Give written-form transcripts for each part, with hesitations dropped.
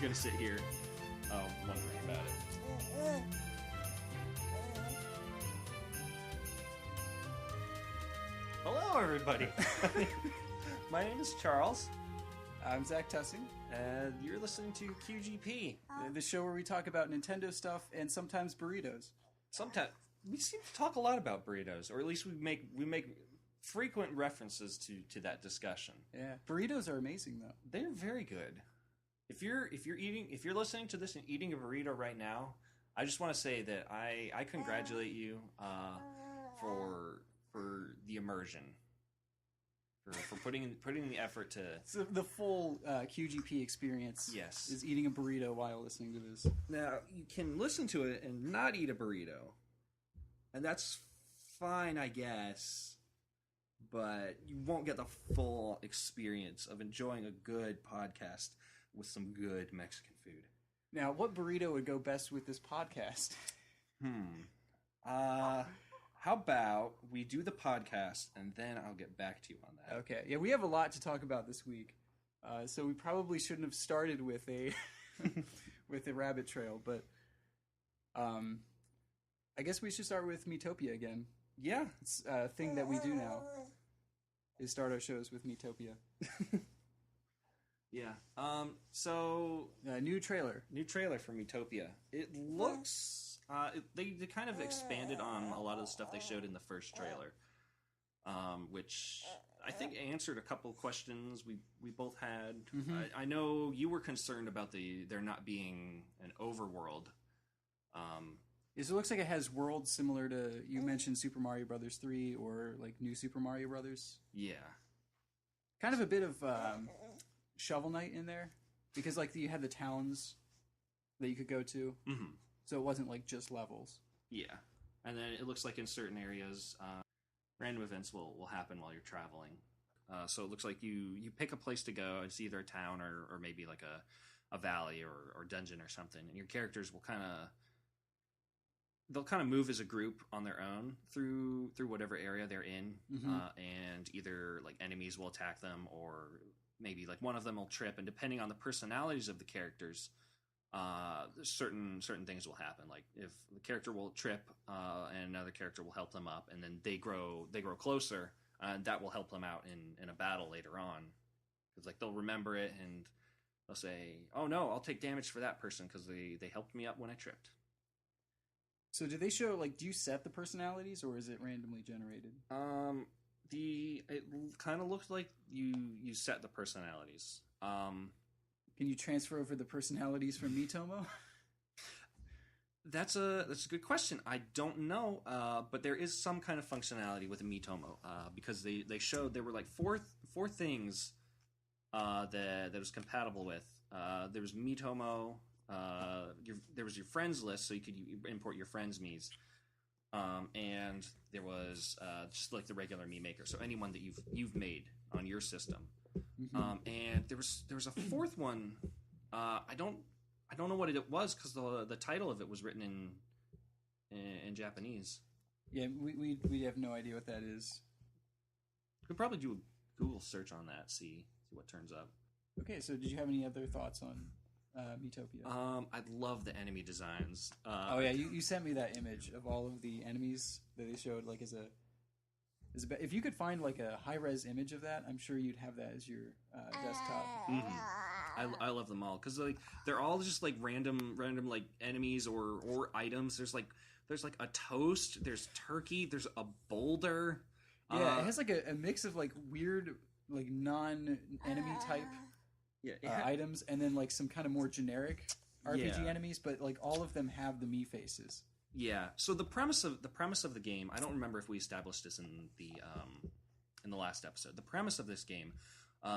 just gonna sit here, wondering about it. Hello, everybody. My name is Charles. I'm Zach Tussing. And you're listening to QGP. The show where we talk about Nintendo stuff and sometimes burritos. Sometimes we seem to talk a lot about burritos, or at least we make frequent references to that discussion. Yeah, burritos are amazing though. They're very good. If you're listening to this and eating a burrito right now, I just want to say that I congratulate you for the immersion. For putting the effort to... So the full QGP experience Yes. is eating a burrito while listening to this. Now, you can listen to it and not eat a burrito. And that's fine, I guess. But you won't get the full experience of enjoying a good podcast with some good Mexican food. Now, what burrito would go best with this podcast? How about we do the podcast, and then I'll get back to you on that. Okay. Yeah, we have a lot to talk about this week. So we probably shouldn't have started with a with a rabbit trail, but I guess we should start with Miitopia again. Yeah. It's a thing that we do now, is start our shows with Miitopia. Yeah. So... new trailer. New trailer for Miitopia. It looks... They kind of expanded on a lot of the stuff they showed in the first trailer, which I think answered a couple questions we both had. Mm-hmm. I know you were concerned about there not being an overworld. Yes, it looks like it has worlds similar to, you mentioned Super Mario Brothers 3 or like New Super Mario Brothers. Yeah. Kind of a bit of Shovel Knight in there, because like you had the towns that you could go to. Mm-hmm. So it wasn't like just levels. Yeah. And then it looks like in certain areas, random events will happen while you're traveling. So it looks like you pick a place to go. It's either a town or maybe like a valley or dungeon or something. And your characters will they'll kind of move as a group on their own through whatever area they're in. Mm-hmm. And either like enemies will attack them, or maybe like one of them will trip. And depending on the personalities of the characters, certain things will happen. Like if the character will trip, and another character will help them up, and then they grow closer, and that will help them out in a battle later on. Because like they'll remember it and they'll say, "Oh no, I'll take damage for that person because they helped me up when I tripped." So do they show, like, do you set the personalities or is it randomly generated? It kind of looks like you set the personalities. Can you transfer over the personalities from Miitomo? That's a good question. I don't know, but there is some kind of functionality with a Miitomo, because they showed there were like four things that it was compatible with. There was Miitomo. There was your friends list, so you could import your friends' Miis, and there was just like the regular Mii Maker, so anyone that you've made on your system. Mm-hmm. And there was a fourth one. I don't know what it was because the title of it was written in Japanese. Yeah, we have no idea what that is. Could probably do a Google search on that, see what turns up. Okay, so did you have any other thoughts on Miitopia? I love the enemy designs. Oh yeah, you sent me that image of all of the enemies that they showed. Like if you could find like a high res image of that, I'm sure you'd have that as your desktop. Mm-hmm. I love them all because like they're all just like random like enemies or items. There's like a toast. There's turkey. There's a boulder. Yeah, it has like a mix of like weird like non-enemy type items, and then like some kind of more generic RPG enemies, but like all of them have the Mii faces. Yeah. So the premise of the game, I don't remember if we established this in the last episode. The premise of this game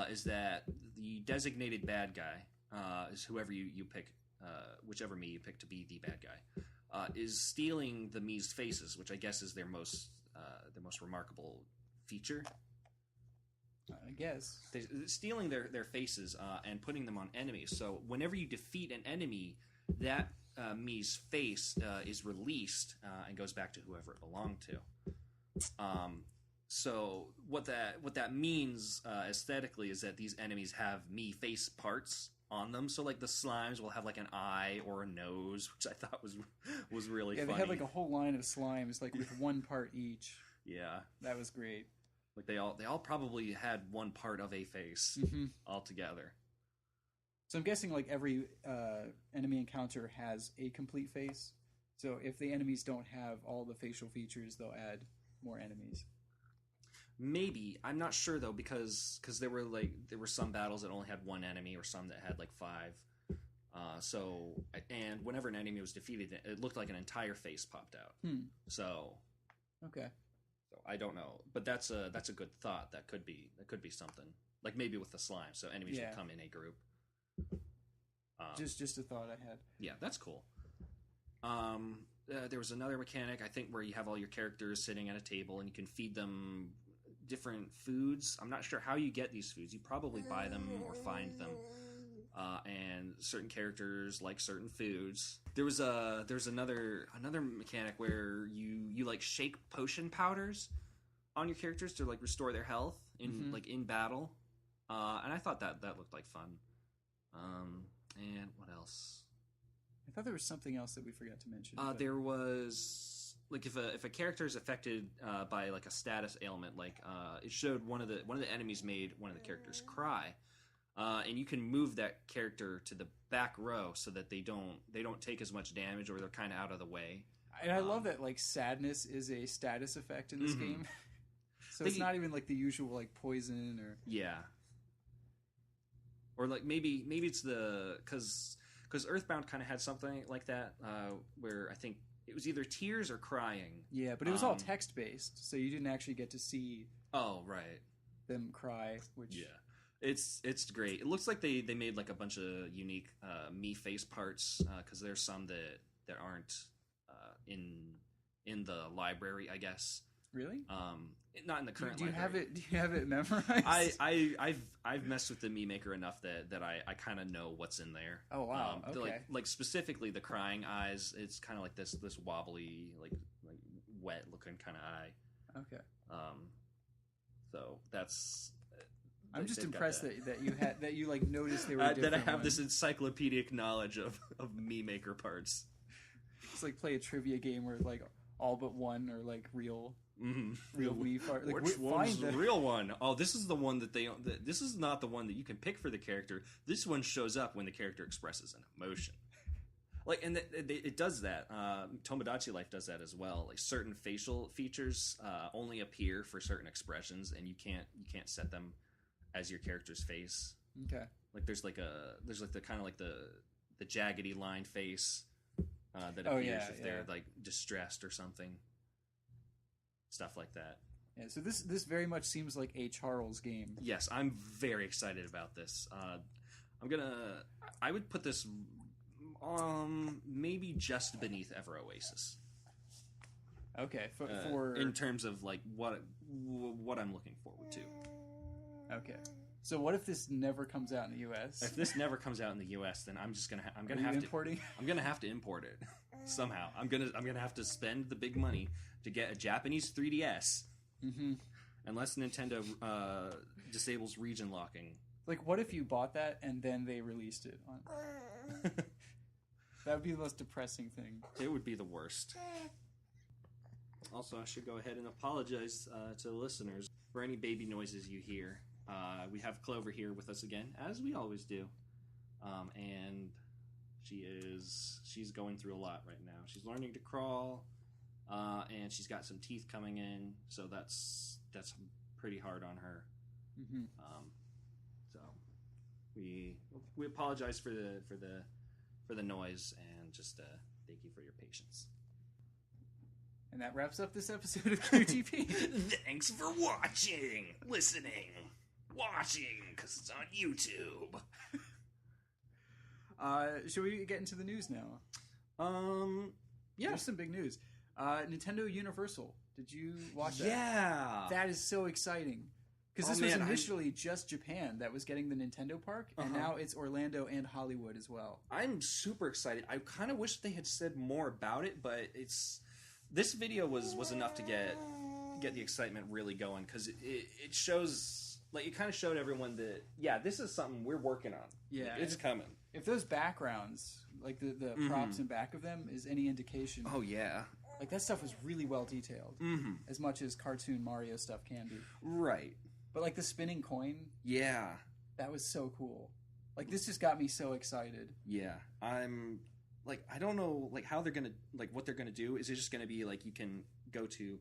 is that the designated bad guy is whoever you pick, whichever Mii you pick to be the bad guy, is stealing the Mii's faces, which I guess is their most remarkable feature. I guess. They're stealing their faces and putting them on enemies. So whenever you defeat an enemy, that Mii's face is released and goes back to whoever it belonged to. So what that means aesthetically is that these enemies have Mii face parts on them. So like the slimes will have like an eye or a nose, which I thought was really funny. They had like a whole line of slimes, like with one part each. Yeah, that was great. Like they all probably had one part of a face altogether. So I'm guessing like every enemy encounter has a complete face. So if the enemies don't have all the facial features, they'll add more enemies. Maybe. I'm not sure though, because there were some battles that only had one enemy, or some that had like 5. And whenever an enemy was defeated, it looked like an entire face popped out. So okay. So I don't know, but that's a good thought. That could be something, like maybe with the slime. So enemies will come in a group. Just a thought I had. Yeah, that's cool. There was another mechanic, I think, where you have all your characters sitting at a table and you can feed them different foods. I'm not sure how you get these foods. You probably buy them or find them. And certain characters like certain foods. There's another mechanic where you like shake potion powders on your characters to like restore their health in battle. And I thought that looked like fun. And what else? I thought there was something else that we forgot to mention. There was like if a character is affected by like a status ailment, like it showed one of the enemies made one of the characters cry. And you can move that character to the back row so that they don't take as much damage, or they're kind of out of the way. And I love that like sadness is a status effect in this game. So it's not even like the usual like poison or or like maybe it's because Earthbound kind of had something like that where I think it was either tears or crying. Yeah, but it was all text based, so you didn't actually get to see. Oh right. Them cry, which It's great. It looks like they made like a bunch of unique me face parts because there's some that aren't in the library, I guess. Really? Not in the current library. Do you have it memorized? I've messed with the Me Maker enough that I kind of know what's in there. Oh wow! Okay. Like specifically the crying eyes. It's kind of like this wobbly like wet looking kind of eye. Okay. So that's. I'm just impressed that you like noticed they were different that I have ones. this encyclopedic knowledge of Me Maker parts. It's like play a trivia game where like all but one are like real Wii parts. Like, which one's the real one? Oh, this is the one that they. This is not the one that you can pick for the character. This one shows up when the character expresses an emotion. Like, and it does that. Tomodachi Life does that as well. Like certain facial features only appear for certain expressions, and you can't set them as your character's face. Okay. Like there's the kind of like the jaggedy line face that appears if they're like distressed or something. Stuff like that. Yeah, so this very much seems like a Charles game. Yes, I'm very excited about this. I would put this maybe just beneath Ever Oasis. Okay, for in terms of like what I'm looking forward to. Okay. So what if this never comes out in the U.S.? If this never comes out in the U.S., then I'm just gonna I'm gonna have to import it somehow. I'm gonna have to spend the big money to get a Japanese 3DS. Unless Nintendo disables region locking. Like, what if you bought that and then they released it on? That would be the most depressing thing. It would be the worst. Also, I should go ahead and apologize to the listeners for any baby noises you hear. We have Clover here with us again, as we always do. And she's going through a lot right now. She's learning to crawl, and she's got some teeth coming in, so that's pretty hard on her. So we apologize for the noise, and just thank you for your patience. And that wraps up this episode of QGP. Thanks for watching, listening, watching, because it's on YouTube. Should we get into the news now? Yeah. There's some big news. Nintendo Universal. Did you watch that? Yeah. That is so exciting. Because this was initially just Japan that was getting the Nintendo Park, and now it's Orlando and Hollywood as well. I'm super excited. I kind of wish they had said more about it, but this video was enough to get the excitement really going, because it shows like it kind of showed everyone that this is something we're working on. Yeah, like, it's coming. If those backgrounds, like the props in back of them, is any indication, oh yeah, like that stuff was really well detailed, as much as cartoon Mario stuff can be. Right. But like the spinning coin, that was so cool. Like this just got me so excited. Yeah, I'm like I don't know like how they're gonna like what they're gonna do. Is it just gonna be like you can go to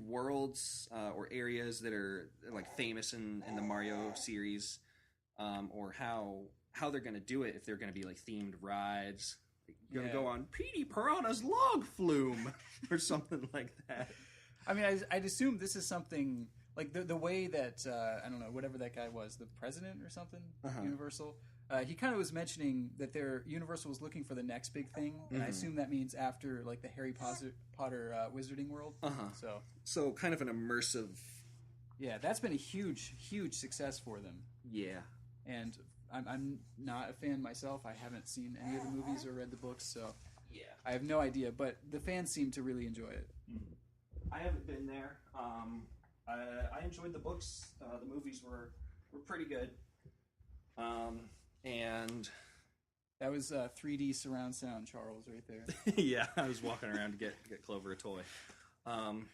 worlds or areas that are like famous in the Mario series, or how they're gonna do it? If they're gonna be like themed rides, you're gonna go on Petey Piranha's log flume or something like that. I mean, I'd assume this is something like the way that I don't know, whatever that guy was, the president or something, Universal. He kind of was mentioning that Universal was looking for the next big thing, and I assume that means after like the Harry Potter Wizarding World. So kind of an immersive. Yeah, that's been a huge success for them. Yeah, and I'm not a fan myself. I haven't seen any of the movies or read the books, so I have no idea. But the fans seem to really enjoy it. I haven't been there. I enjoyed the books. The movies were pretty good. And that was 3D surround sound, Charles, right there. Yeah, I was walking around to get Clover a toy. I'm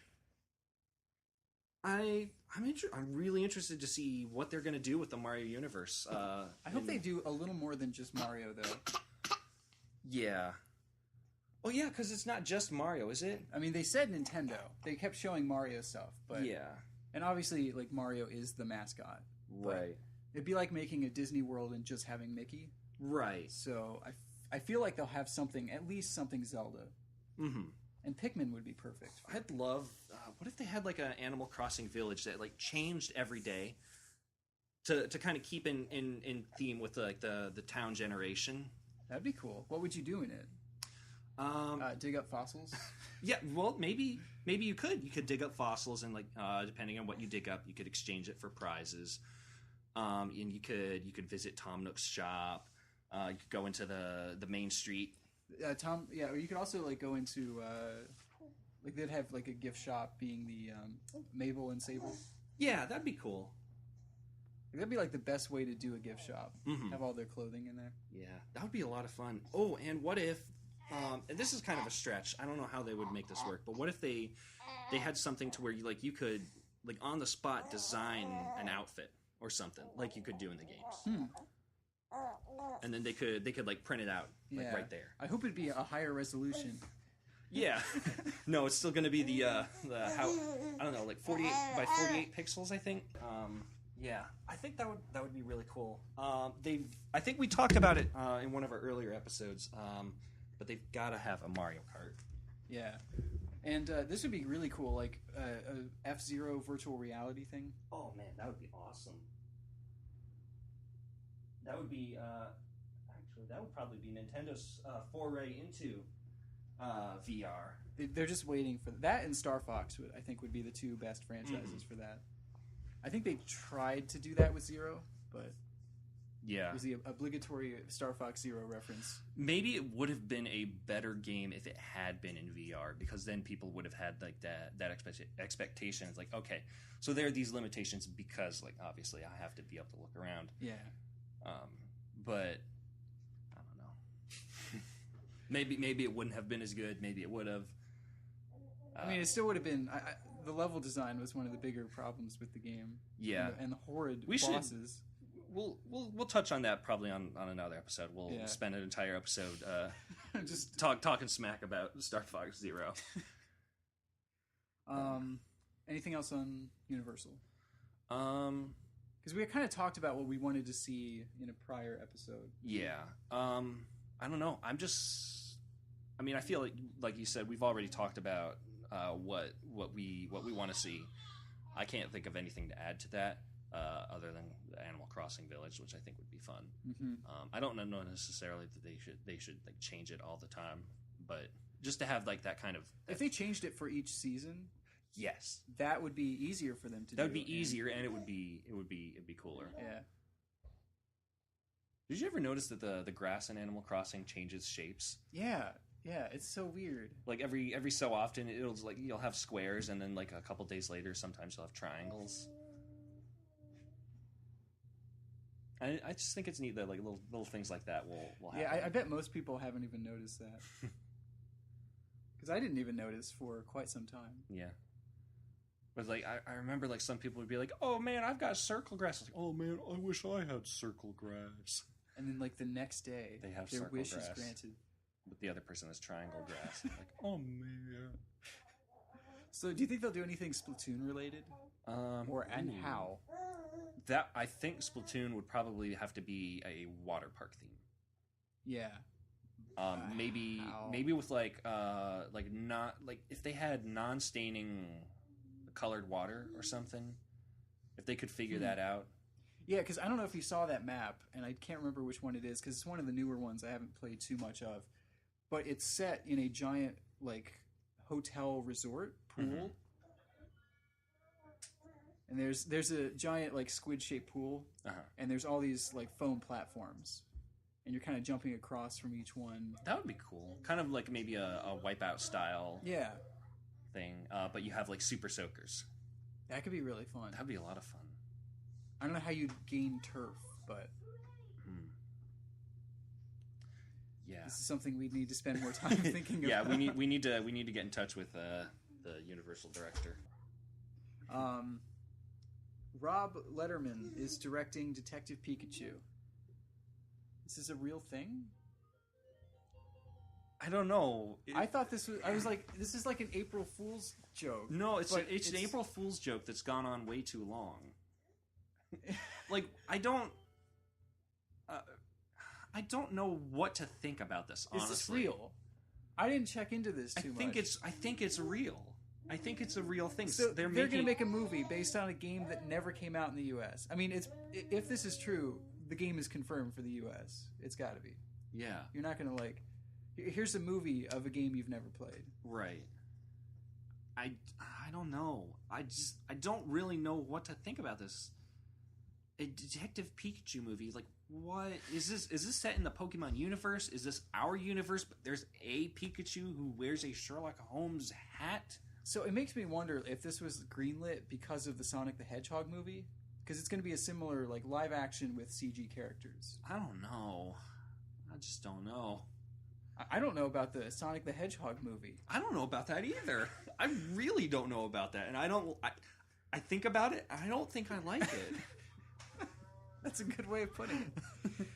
really interested to see what they're going to do with the Mario universe. I hope they do a little more than just Mario, though. Yeah. Oh yeah, because it's not just Mario, is it? I mean, they said Nintendo. They kept showing Mario stuff, but and obviously, like Mario is the mascot, right? It'd be like making a Disney World and just having Mickey, right? So I feel like they'll have something, at least something Zelda, and Pikmin would be perfect. I'd love. What if they had like an Animal Crossing village that like changed every day to kind of keep in theme with like the town generation? That'd be cool. What would you do in it? Dig up fossils? Yeah, well, maybe you could dig up fossils, and like depending on what you dig up, you could exchange it for prizes. And you could visit Tom Nook's shop. You could go into the main street. Or you could also like go into like they'd have like a gift shop, being the Mabel and Sable. Yeah, that'd be cool. That'd be like the best way to do a gift shop. Have all their clothing in there. Yeah, that would be a lot of fun. Oh, and what if? And this is kind of a stretch. I don't know how they would make this work, but what if they had something to where you could like on the spot design an outfit or something like you could do in the games, and then they could like print it out like right there. I hope it'd be a higher resolution. Yeah, no, it's still going to be the how I don't know, like 48 by 48 pixels, I think. Yeah, I think that would be really cool. I think we talked about it in one of our earlier episodes. But they've got to have a Mario Kart. Yeah. And this would be really cool, like a F-Zero virtual reality thing. Oh, man, that would be awesome. That would be, actually, that would probably be Nintendo's foray into VR. They're just waiting for that, and Star Fox, I think, would be the two best franchises for that. I think they tried to do that with Zero, but... Yeah. It was the obligatory Star Fox Zero reference. Maybe it would have been a better game if it had been in VR, because then people would have had like that expectation. It's like, okay, so there are these limitations because, like, obviously I have to be able to look around. Yeah. But I don't know. maybe it wouldn't have been as good. Maybe it would have. I mean, it still would have been. The level design was one of the bigger problems with the game. Yeah. And the horrid bosses. We'll touch on that probably on another episode. We'll spend an entire episode just talking smack about Star Fox Zero. Anything else on Universal? Because we kind of talked about what we wanted to see in a prior episode. Yeah. I don't know. I mean, I feel like you said, we've already talked about what we want to see. I can't think of anything to add to that. Other than the Animal Crossing Village, which I think would be fun. I don't know necessarily that they should like change it all the time, but just to have like that kind of. If they changed it for each season, yes, that would be easier for them to. That would be easier, and it'd be cooler. Yeah. Did you ever notice that the grass in Animal Crossing changes shapes? Yeah, it's so weird. Like every so often, it'll like you'll have squares, and then like a couple days later, sometimes you'll have triangles. I just think it's neat that like little things like that will happen. Yeah, I bet most people haven't even noticed that. Because I didn't even notice for quite some time. Yeah. But like I remember like some people would be like, "Oh man, I've got circle grass." Like, "Oh man, I wish I had circle grass." And then like the next day, they have their circle wish grass, is granted. but the other person has triangle grass. Like, oh man. So, do you think they'll do anything Splatoon related, and how? That I think Splatoon would probably have to be a water park theme. Yeah. Maybe with like not like if they had non-staining colored water or something, if they could figure that out. Yeah, because I don't know if you saw that map, and I can't remember which one it is because it's one of the newer ones I haven't played too much of, but it's set in a giant like hotel resort pool. And there's a giant like squid shaped pool, and there's all these like foam platforms, and you're kind of jumping across from each one. That would be cool. Kind of like maybe a Wipeout style thing, but you have like super soakers. That could be really fun. That'd be a lot of fun. I don't know how you'd gain turf, but yeah, this is something we need to spend more time thinking about. Yeah, we need to get in touch with the Universal director. Rob Letterman is directing Detective Pikachu. This is a real thing? I don't know. I thought this was... I was like, this is like an April Fool's joke. No, it's an April Fool's joke that's gone on way too long. Like, I don't know what to think about this, honestly. Is this real? I didn't check into this too much. I think it's real. I think it's a real thing. So they're going to make a movie based on a game that never came out in the U.S. I mean, if this is true, the game is confirmed for the U.S. It's got to be. Yeah. You're not going to like... Here's a movie of a game you've never played. Right. I don't know. I don't really know what to think about this. A Detective Pikachu movie, like what is this? Is this set in the Pokemon universe? Is this our universe? But there's a Pikachu who wears a Sherlock Holmes hat. So it makes me wonder if this was greenlit because of the Sonic the Hedgehog movie, because it's going to be a similar like live action with CG characters. I don't know. I just don't know. I don't know about the Sonic the Hedgehog movie. I don't know about that either. I really don't know about that, and I think about it. I don't think I like it. That's a good way of putting it.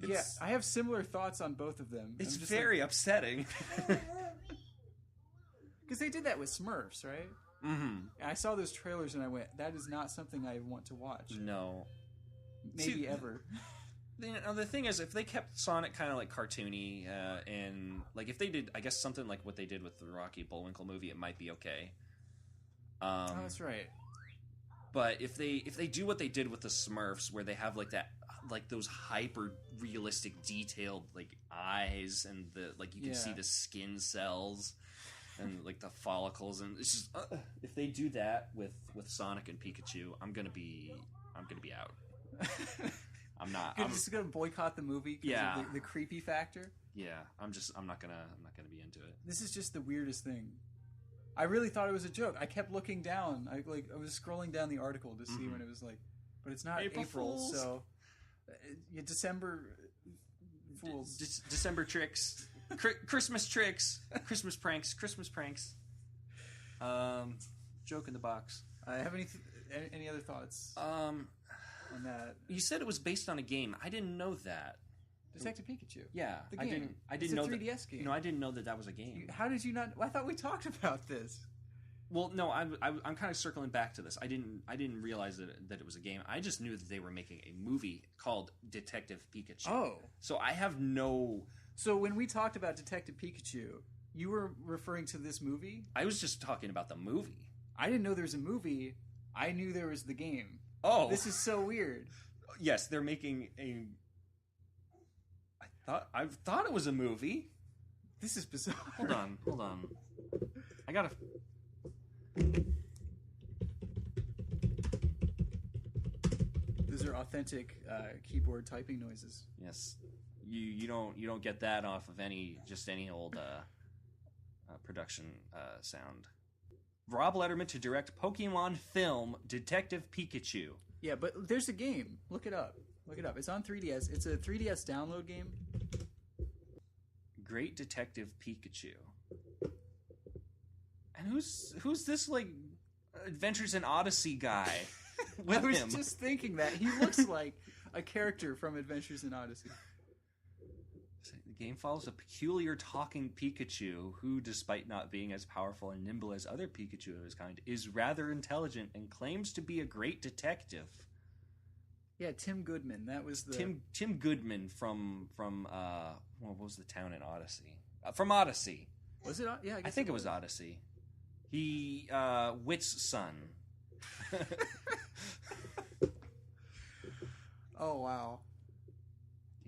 Yeah, I have similar thoughts on both of them. It's very upsetting. Because they did that with Smurfs, right? Mm-hmm. I saw those trailers and I went, that is not something I want to watch. No. Maybe ever. The thing is, if they kept Sonic kind of like cartoony, and like if they did, I guess something like what they did with the Rocky Bullwinkle movie, it might be okay. Oh, that's right. But if they do what they did with the Smurfs, where they have like that, like those hyper realistic, detailed like eyes, and the like you can see the skin cells, and like the follicles, and it's just if they do that with Sonic and Pikachu, I'm gonna be out. I'm not. You're just gonna boycott the movie because of the creepy factor. Yeah, I'm not gonna be into it. This is just the weirdest thing. I really thought it was a joke. I kept looking down. I was scrolling down the article to see when it was like, but it's not April so December Fools. December tricks, Christmas tricks, Christmas pranks. Joke in the box. Have any other thoughts on that? You said it was based on a game. I didn't know that. Detective Pikachu. Yeah, the game. I didn't know it's a 3DS game. No, I didn't know that was a game. How did you not? I thought we talked about this. Well, no, I'm kind of circling back to this. I didn't realize that it was a game. I just knew that they were making a movie called Detective Pikachu. Oh, so I have no. So when we talked about Detective Pikachu, you were referring to this movie? I was just talking about the movie. I didn't know there was a movie. I knew there was the game. Oh, this is so weird. Yes, they're making a. I thought it was a movie. This is bizarre. Hold on. I gotta. Those are authentic keyboard typing noises. Yes, you don't get that off of any old production sound. Rob Letterman to direct Pokemon film Detective Pikachu. Yeah, but there's a game. Look it up. It's on 3DS. It's a 3DS download game. Great Detective Pikachu. And who's this like Adventures in Odyssey guy with I was him? just thinking that he looks like a character from Adventures in Odyssey. The game follows a peculiar talking Pikachu who, despite not being as powerful and nimble as other Pikachu of his kind, is rather intelligent and claims to be a great detective. Yeah, Tim Goodman. That was the Tim Goodman from what was the town in Odyssey? From Odyssey. Was it? Yeah, I think it was Odyssey. He Wit's son. Oh wow.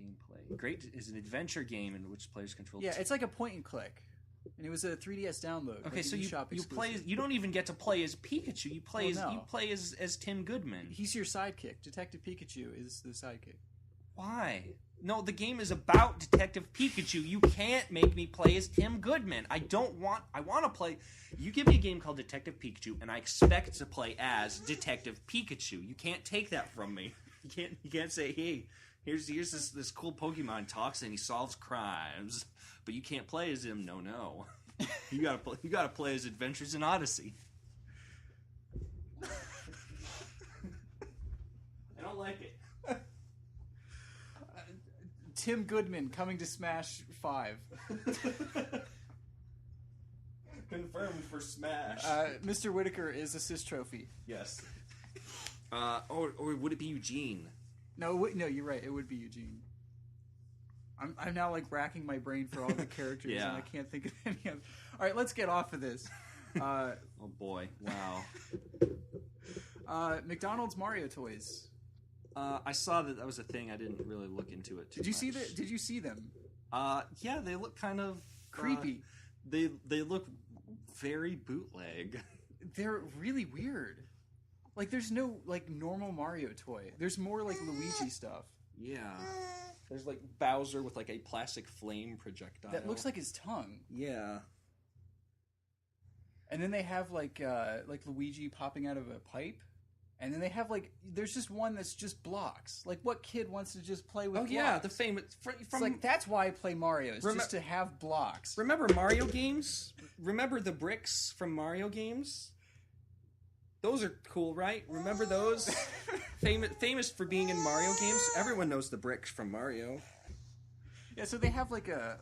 Gameplay. Great is an adventure game in which players control. Yeah, it's like a point and click, and it was a 3DS download. Okay, like so you play. exclusive. You don't even get to play as Pikachu. You play Well, no. you play as Tim Goodman. He's your sidekick. Detective Pikachu is the sidekick. Why? No, the game is about Detective Pikachu. You can't make me play as Tim Goodman. I want to play. You give me a game called Detective Pikachu, and I expect to play as Detective Pikachu. You can't take that from me. You can't say, hey, here's this cool Pokemon talks and he solves crimes, but you can't play as him. No. You gotta play as Adventures in Odyssey. I don't like it. Tim Goodman coming to Smash 5. Confirmed for Smash. Mr. Whitaker is Assist Trophy. Yes. Or would it be Eugene? No, you're right. It would be Eugene. I'm now like racking my brain for all the characters, Yeah. and I can't think of any of. All right, let's get off of this. Oh boy! Wow. McDonald's Mario toys. I saw that was a thing. I didn't really look into it too Did you much. Did you see them? Yeah, they look kind of Creepy. They look very bootleg. They're really weird. Like, there's no like normal Mario toy. There's more like Luigi stuff. Yeah. There's like Bowser with like a plastic flame projectile That looks like his tongue. Yeah. And then they have like Luigi popping out of a pipe. And then they have like there's just one that's just blocks. Like, what kid wants to just play with blocks? Yeah, the famous from It's like, that's why I play Mario. It's just to have blocks. Remember Mario games? Remember the bricks from Mario games? Those are cool, right? Remember those? famous for being in Mario games. Everyone knows the bricks from Mario. Yeah, so they have like a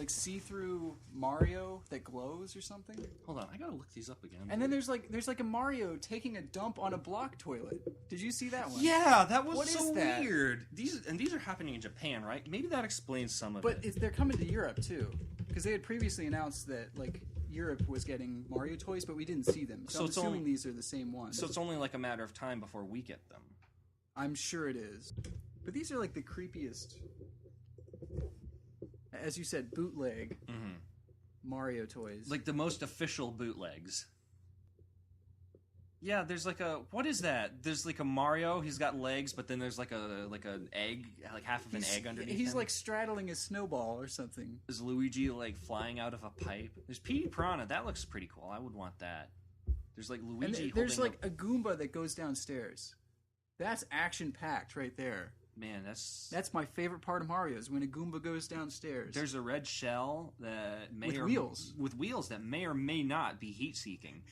see-through Mario that glows or something. Hold on, I gotta look these up again. And then there's like a Mario taking a dump on a block toilet. Did you see that one? Yeah, that was What so is that? weird. These are happening in Japan, right? Maybe that explains some of But it. they're coming to Europe too, because they had previously announced that like Europe was getting Mario toys, but we didn't see them. So I'm it's assuming only- these are the same ones. So it's only like a matter of time before we get them. I'm sure it is. But these are like the creepiest, as you said, bootleg Mario toys. Like the most official bootlegs. Yeah, there's like a what is that? There's like a Mario. He's got legs, but then there's like an egg, like half of an egg underneath. He's him. like straddling a snowball or something. Is Luigi like flying out of a pipe? There's Petey Piranha. That looks pretty cool. I would want that. There's like Luigi. And there's holding like a Goomba that goes downstairs. That's action packed right there. man, that's my favorite part of Mario is when a Goomba goes downstairs. There's a red shell that may with wheels that may or may not be heat seeking.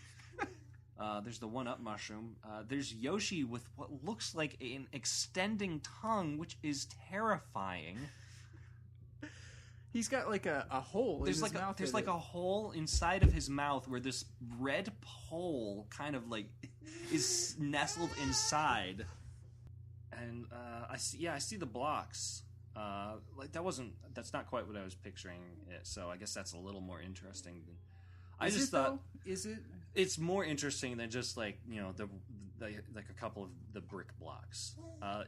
There's the one-up mushroom. There's Yoshi with what looks like an extending tongue, which is terrifying. He's got like a hole in his mouth. There's like a hole inside of his mouth where this red pole kind of like is nestled inside. And I see the blocks. That's not quite what I was picturing it. So I guess that's a little more interesting than I just thought. Is it? It's more interesting than just like the a couple of the brick blocks.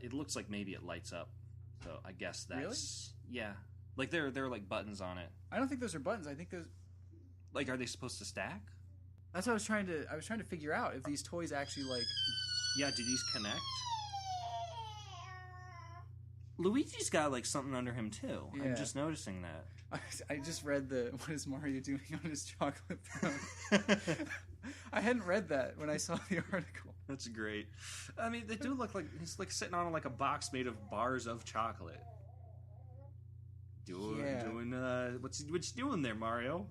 It looks like maybe it lights up. So I guess that's yeah. Like there are like buttons on it. I don't think those are buttons. I think those. Like, are they supposed to stack? That's what I was trying to figure out if these toys actually like. Yeah, do these connect? Luigi's got like something under him too. Yeah. I'm just noticing that. I just read what is Mario doing on his chocolate throne. I hadn't read that when I saw the article. That's great. I mean, they do look like he's like sitting on like a box made of bars of chocolate. Doing what's you doing there, Mario?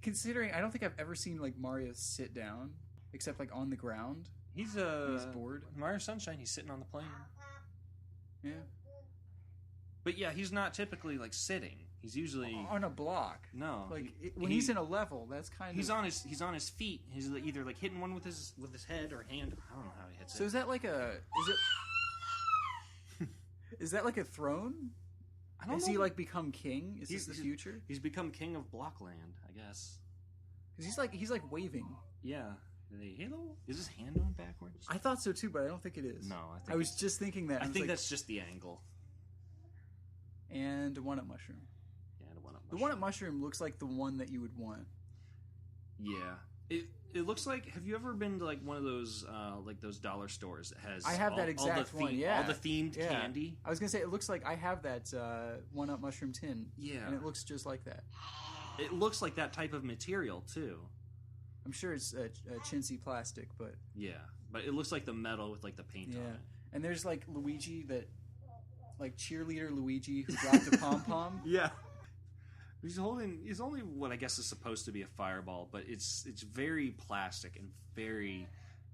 Considering I don't think I've ever seen like Mario sit down except like on the ground. He's bored. Mario Sunshine, he's sitting on the plane. Yeah. But yeah, he's not typically like sitting. He's usually on a block. No, like when he's in a level, that's kind of he's on his feet. He's either like hitting one with his head or hand. I don't know how he hits it. So is that like is that like a throne? I don't know. Has he like become king? Is this the future? He's become king of Blockland, I guess. Because he's like waving. Yeah. Halo? Is his hand on backwards? I thought so too, but I don't think it is. No, I was just thinking that. I think that's just the angle. And a one-up mushroom. Yeah, a one-up mushroom. The one-up mushroom looks like the one that you would want. Yeah. It looks like. Have you ever been to like one of those like those dollar stores that has? I have that exact one. Yeah, all the themed candy. I was gonna say it looks like I have that one-up mushroom tin. Yeah, and it looks just like that. It looks like that type of material too. I'm sure it's chintzy plastic, but yeah, but it looks like the metal with like the paint on it. And there's like Luigi like cheerleader Luigi who dropped a pom pom. Yeah. He's only what I guess is supposed to be a fireball, but it's very plastic and very,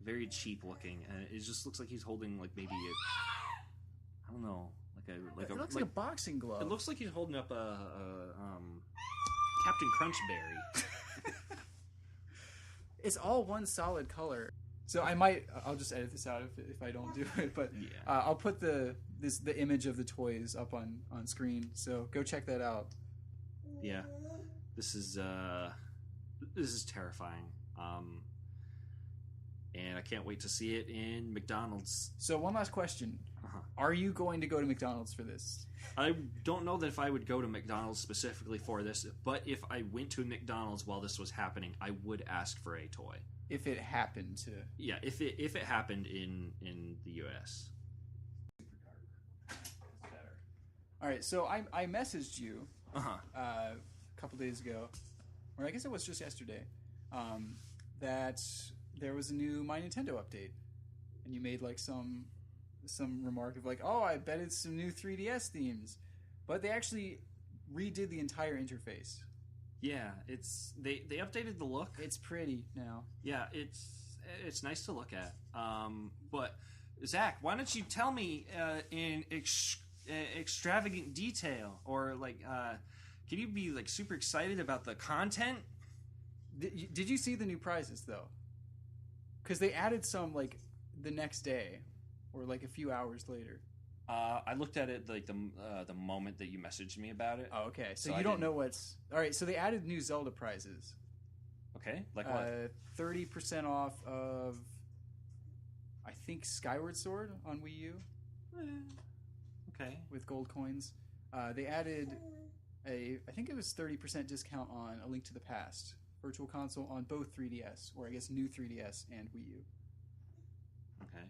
very cheap looking, and it just looks like he's holding like maybe I don't know, it looks like a boxing glove. It looks like he's holding up a Captain Crunchberry. It's all one solid color. So I'll just edit this out if I don't do it, but I'll put the image of the toys up on screen. So go check that out. Yeah, this is terrifying, and I can't wait to see it in McDonald's. So one last question: Are you going to go to McDonald's for this? I don't know that if I would go to McDonald's specifically for this, but if I went to McDonald's while this was happening, I would ask for a toy. If it happened to, yeah, if it happened in the U.S. All right, so I messaged you. A couple days ago, or I guess it was just yesterday, that there was a new My Nintendo update, and you made like some remark of like, oh, I bet it's some new 3DS themes, but they actually redid the entire interface. Yeah, they updated the look. It's pretty now. Yeah, it's nice to look at. But Zach, why don't you tell me in extravagant detail, or like can you be like super excited about the content? Did you see the new prizes though? Because they added some like the next day or like a few hours later. I looked at it like the moment that you messaged me about it. Oh, okay. So you don't know what's all right. So they added new Zelda prizes. Okay, like what? 30% off of, I think, Skyward Sword on Wii U. Okay. With gold coins. They added I think it was 30% discount on A Link to the Past Virtual Console on both 3DS, or I guess new 3DS and Wii U. Okay.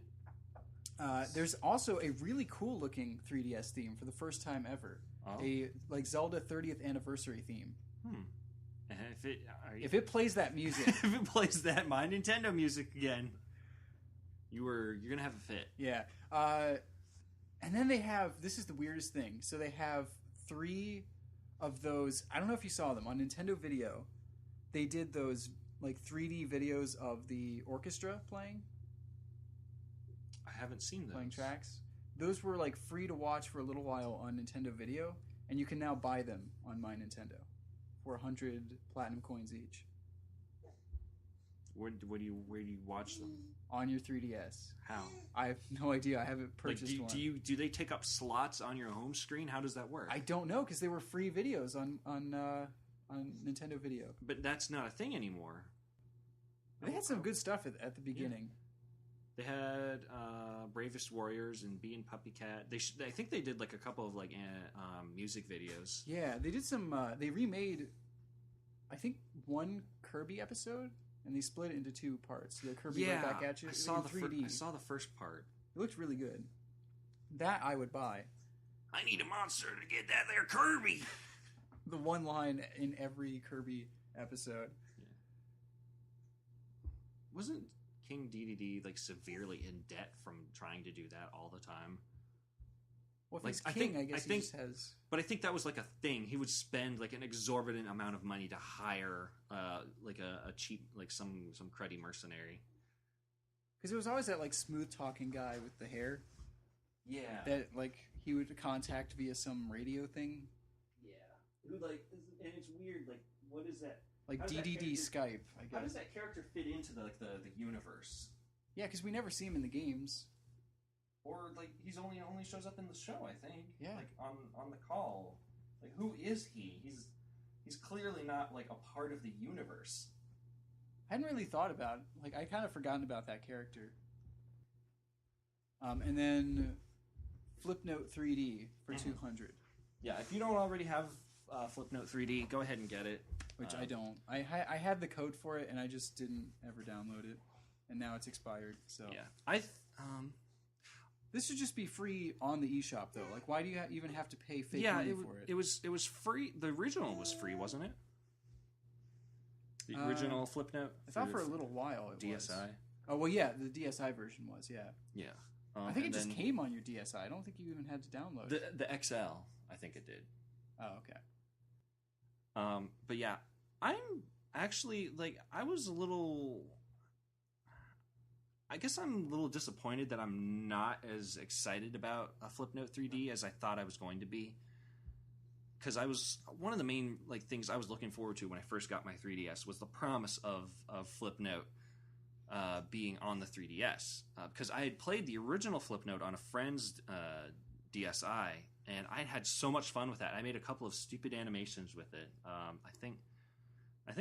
There's also a really cool looking 3DS theme for the first time ever. Oh. A like Zelda 30th anniversary theme. And if it plays that music, if it plays that My Nintendo music again, you're gonna have a fit. Yeah. And then they have, this is the weirdest thing. So they have 3 of those. I don't know if you saw them on Nintendo Video. They did those like 3D videos of the orchestra playing. I haven't seen those. Playing tracks. Those were like free to watch for a little while on Nintendo Video, and you can now buy them on My Nintendo for 100 platinum coins each. Where do you watch them? On your 3DS. How? I have no idea. I haven't purchased one. Do they take up slots on your home screen? How does that work? I don't know, because they were free videos on Nintendo Video. But that's not a thing anymore. They had some good stuff at the beginning. Yeah. They had Bravest Warriors and Bee and Puppy Cat. I think they did like a couple of like music videos. Yeah, they did some. They remade, I think, one Kirby episode. And they split it into 2 parts. The Kirby Right Back at You. I saw the 3D. I saw the first part. It looked really good. That I would buy. I need a monster to get that there Kirby. The one line in every Kirby episode. wasn't King DDD like severely in debt from trying to do that all the time? Well, if he's king, I guess he just has. But I think that was like a thing. He would spend like an exorbitant amount of money to hire like a cheap, like some cruddy mercenary. Because it was always that like smooth talking guy with the hair. Yeah. That like he would contact via some radio thing. Yeah. Who like, and it's weird. Like, what is that? Like DDD Skype, I guess. How does that character fit into the universe? Yeah, because we never see him in the games. Or like he's only shows up in the show, I think. Yeah. Like on the call. Like who is he? He's clearly not like a part of the universe. I hadn't really thought about it. Like I kind of forgotten about that character. And then Flipnote 3D for 200. Yeah, if you don't already have Flipnote 3D, go ahead and get it. Which I don't. I had the code for it, and I just didn't ever download it, and now it's expired. So yeah, this should just be free on the eShop though. Like, why do you even have to pay fake money for it? It was free. The original was free, wasn't it? The original Flipnote. I thought for a little while it DSi. was. Oh well, yeah, the DSi version was. Yeah. Yeah. I think it just came on your DSi. I don't think you even had to download it. The XL, I think it did. Oh, okay. But yeah, I'm actually like I guess I'm a little disappointed that I'm not as excited about a Flipnote 3D as I thought I was going to be. Because one of the main like things I was looking forward to when I first got my 3DS was the promise of Flipnote being on the 3DS. Because I had played the original Flipnote on a friend's DSi, and I had so much fun with that. I made a couple of stupid animations with it. I think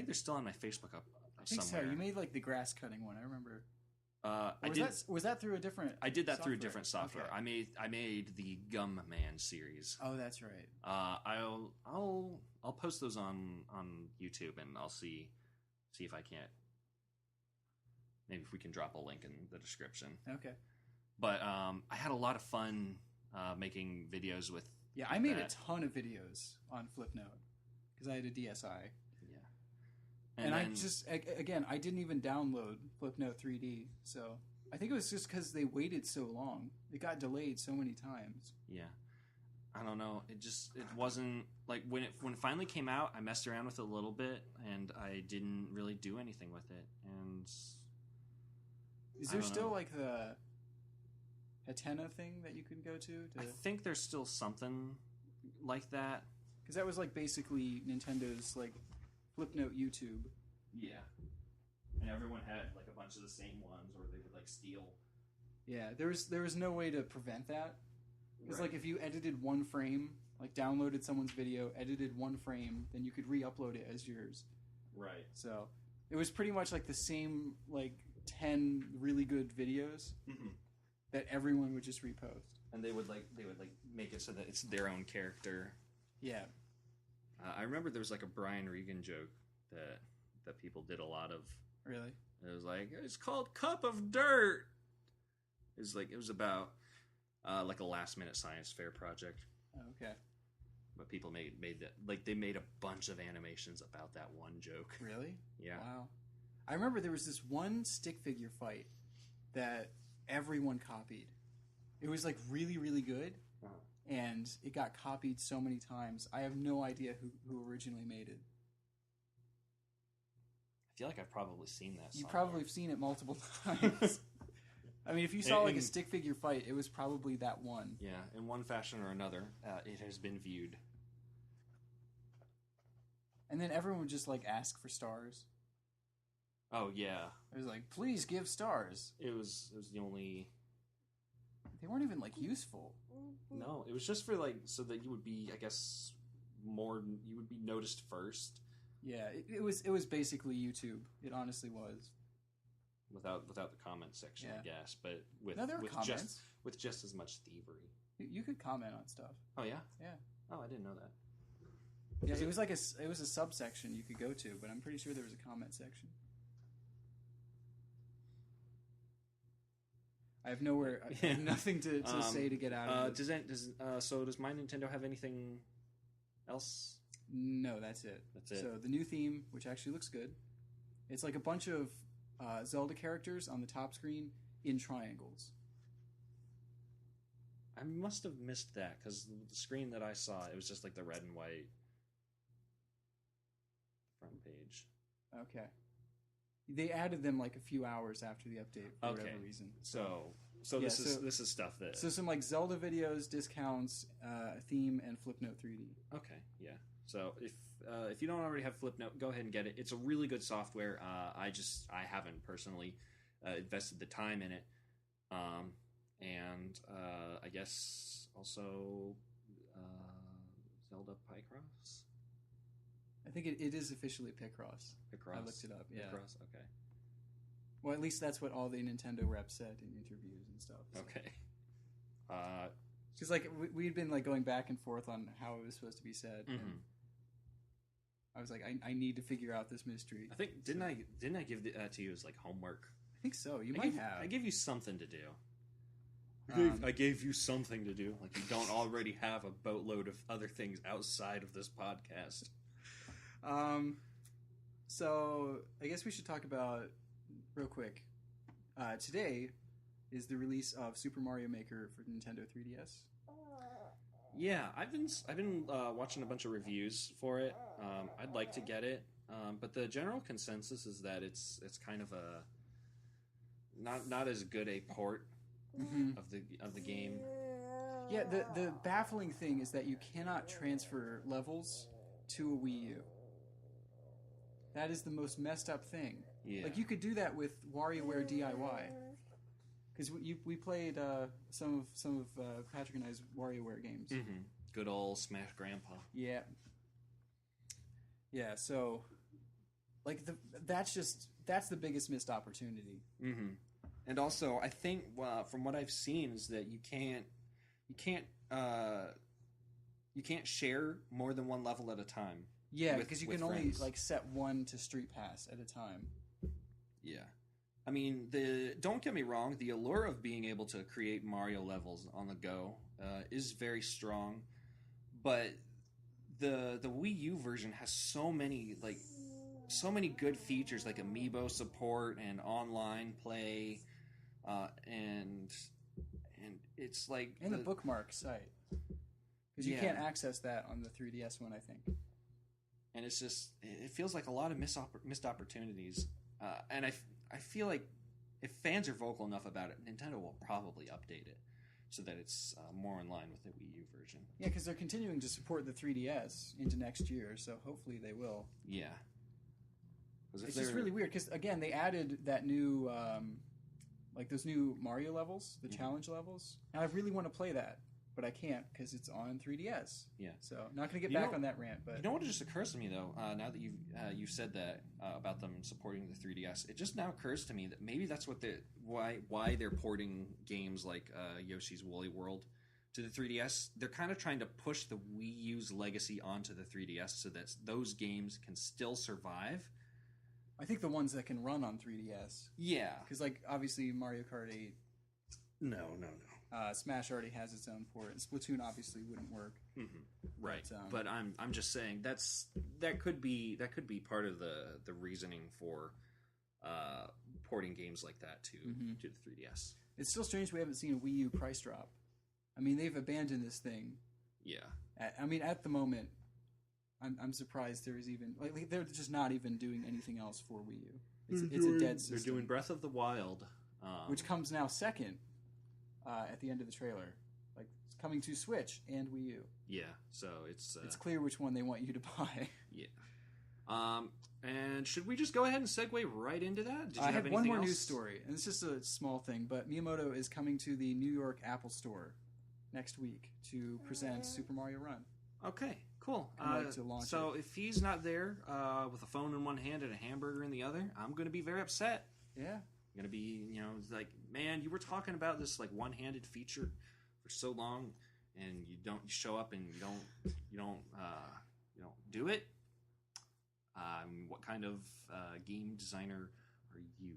they're still on my Facebook up somewhere. So. You made like the grass cutting one. I remember. Was that through a different? I did that software? through a different software. Okay. I made the Gum Man series. Oh, that's right. I'll post those on YouTube, and I'll see if I can't. Maybe if we can drop a link in the description. Okay. But I had a lot of fun making videos with. Yeah, I made a ton of videos on Flipnote because I had a DSi. Yeah. And I just I didn't even download Flipnote 3D, so I think it was just because they waited so long. It got delayed so many times. Yeah. I don't know. It wasn't like when it finally came out. I messed around with it a little bit, and I didn't really do anything with it. And is there still like the Hatena thing that you can go to? I think there's still something like that. Because that was like basically Nintendo's like Flipnote YouTube. Yeah. And everyone had like a bunch of the same ones, or they would like steal. Yeah, there was no way to prevent that. Because Right. like if you edited one frame, like downloaded someone's video, edited one frame, then you could re-upload it as yours. Right. So it was pretty much like the same like 10 really good videos that everyone would just repost. And they would make it so that it's their own character. Yeah. I remember there was like a Brian Regan joke that people did a lot of. Really? It was like, it's called Cup of Dirt. It was about like a last minute science fair project. Oh, okay. But people made that, like they made a bunch of animations about that one joke. Really? Yeah. Wow. I remember there was this one stick figure fight that everyone copied. It was like really, really good. Uh-huh. And it got copied so many times. I have no idea who originally made it. I feel like I've probably seen that. You probably have seen it multiple times. I mean, if you saw like a stick figure fight, it was probably that one. Yeah, in one fashion or another, it has been viewed. And then everyone would just like ask for stars. Oh yeah. It was like, please give stars. It was the only. They weren't even like useful. No, it was just for like so that you would be, I guess, you would be noticed first. Yeah, it was basically YouTube. It honestly was. Without the comment section, Yeah. I guess, but with just as much thievery. You could comment on stuff. Oh yeah? Yeah. Oh, I didn't know that. Yeah, it was like it was a subsection you could go to, but I'm pretty sure there was a comment section. I have nothing to say to get out of it. Does My Nintendo have anything else? No, that's it. That's it. So the new theme, which actually looks good, it's like a bunch of Zelda characters on the top screen in triangles. I must have missed that because the screen that I saw, it was just like the red and white front page. Okay. They added them like a few hours after the update for whatever reason. So this is stuff that... So some like Zelda videos, discounts, theme, and Flipnote 3D. Okay, yeah. So if you don't already have Flipnote, go ahead and get it. It's a really good software. I haven't personally invested the time in it. And I guess also Zelda Picross? I think it is officially Picross. Picross? I looked it up, yeah. Picross, okay. Well, at least that's what all the Nintendo reps said in interviews and stuff. So. Okay. Because like we'd been like going back and forth on how it was supposed to be said. Mm-hmm. And I was like, I need to figure out this mystery. I think didn't I give that to you as like homework? I think so. You might have. I gave you something to do. I gave you something to do. Like you don't already have a boatload of other things outside of this podcast. So I guess we should talk about real quick. Today is the release of Super Mario Maker for Nintendo 3DS. Yeah, I've been watching a bunch of reviews for it. I'd like to get it, but the general consensus is that it's kind of a not as good a port of the game. Yeah, the baffling thing is that you cannot transfer levels to a Wii U. That is the most messed up thing. Yeah. Like you could do that with WarioWare DIY. Because we played some of Patrick and I's WarioWare games. Mm-hmm. Good old Smash Grandpa. Yeah. Yeah. So, like that's the biggest missed opportunity. Mm-hmm. And also, I think from what I've seen is that you can't share more than one level at a time. Yeah, because you can only like set one to Street Pass at a time. Yeah. I mean, don't get me wrong, the allure of being able to create Mario levels on the go is very strong, but the Wii U version has so many good features like amiibo support and online play, and it's like the bookmark site, because you can't access that on the 3DS one, I think. And it's just it feels like a lot of missed opportunities, and I feel like if fans are vocal enough about it, Nintendo will probably update it so that it's more in line with the Wii U version. Yeah, because they're continuing to support the 3DS into next year, so hopefully they will. Yeah. It's just really weird, because, again, they added that new, like those new Mario levels, the challenge levels, and I really want to play that, but I can't because it's on 3DS. Yeah. So, not going to get back on that rant, but... You know what just occurs to me, though, now that you've said that about them supporting the 3DS, it just now occurs to me that maybe that's what why they're porting games like Yoshi's Woolly World to the 3DS. They're kind of trying to push the Wii U's legacy onto the 3DS so that those games can still survive. I think the ones that can run on 3DS. Yeah. Because, like, obviously Mario Kart 8... No. Smash already has its own port, and Splatoon obviously wouldn't work. Mm-hmm. Right, but I'm just saying that could be part of the reasoning for porting games like that to the 3DS. It's still strange we haven't seen a Wii U price drop. I mean, they've abandoned this thing. Yeah. I mean, at the moment, I'm surprised there is even like they're just not even doing anything else for Wii U. It's a dead system. They're doing Breath of the Wild, which comes now second. At the end of the trailer, like it's coming to Switch and Wii U. Yeah, so it's clear which one they want you to buy. Yeah. And should we just go ahead and segue right into that? Did you I have one more else? news story, and it's just a small thing, but Miyamoto is coming to the New York Apple Store next week to present Super Mario Run. Okay, cool. To launch so if he's not there with a phone in one hand and a hamburger in the other, I'm going to be very upset. Yeah. I'm going to be, like, man, you were talking about this like one-handed feature for so long, and you show up and you don't do it. What kind of game designer are you?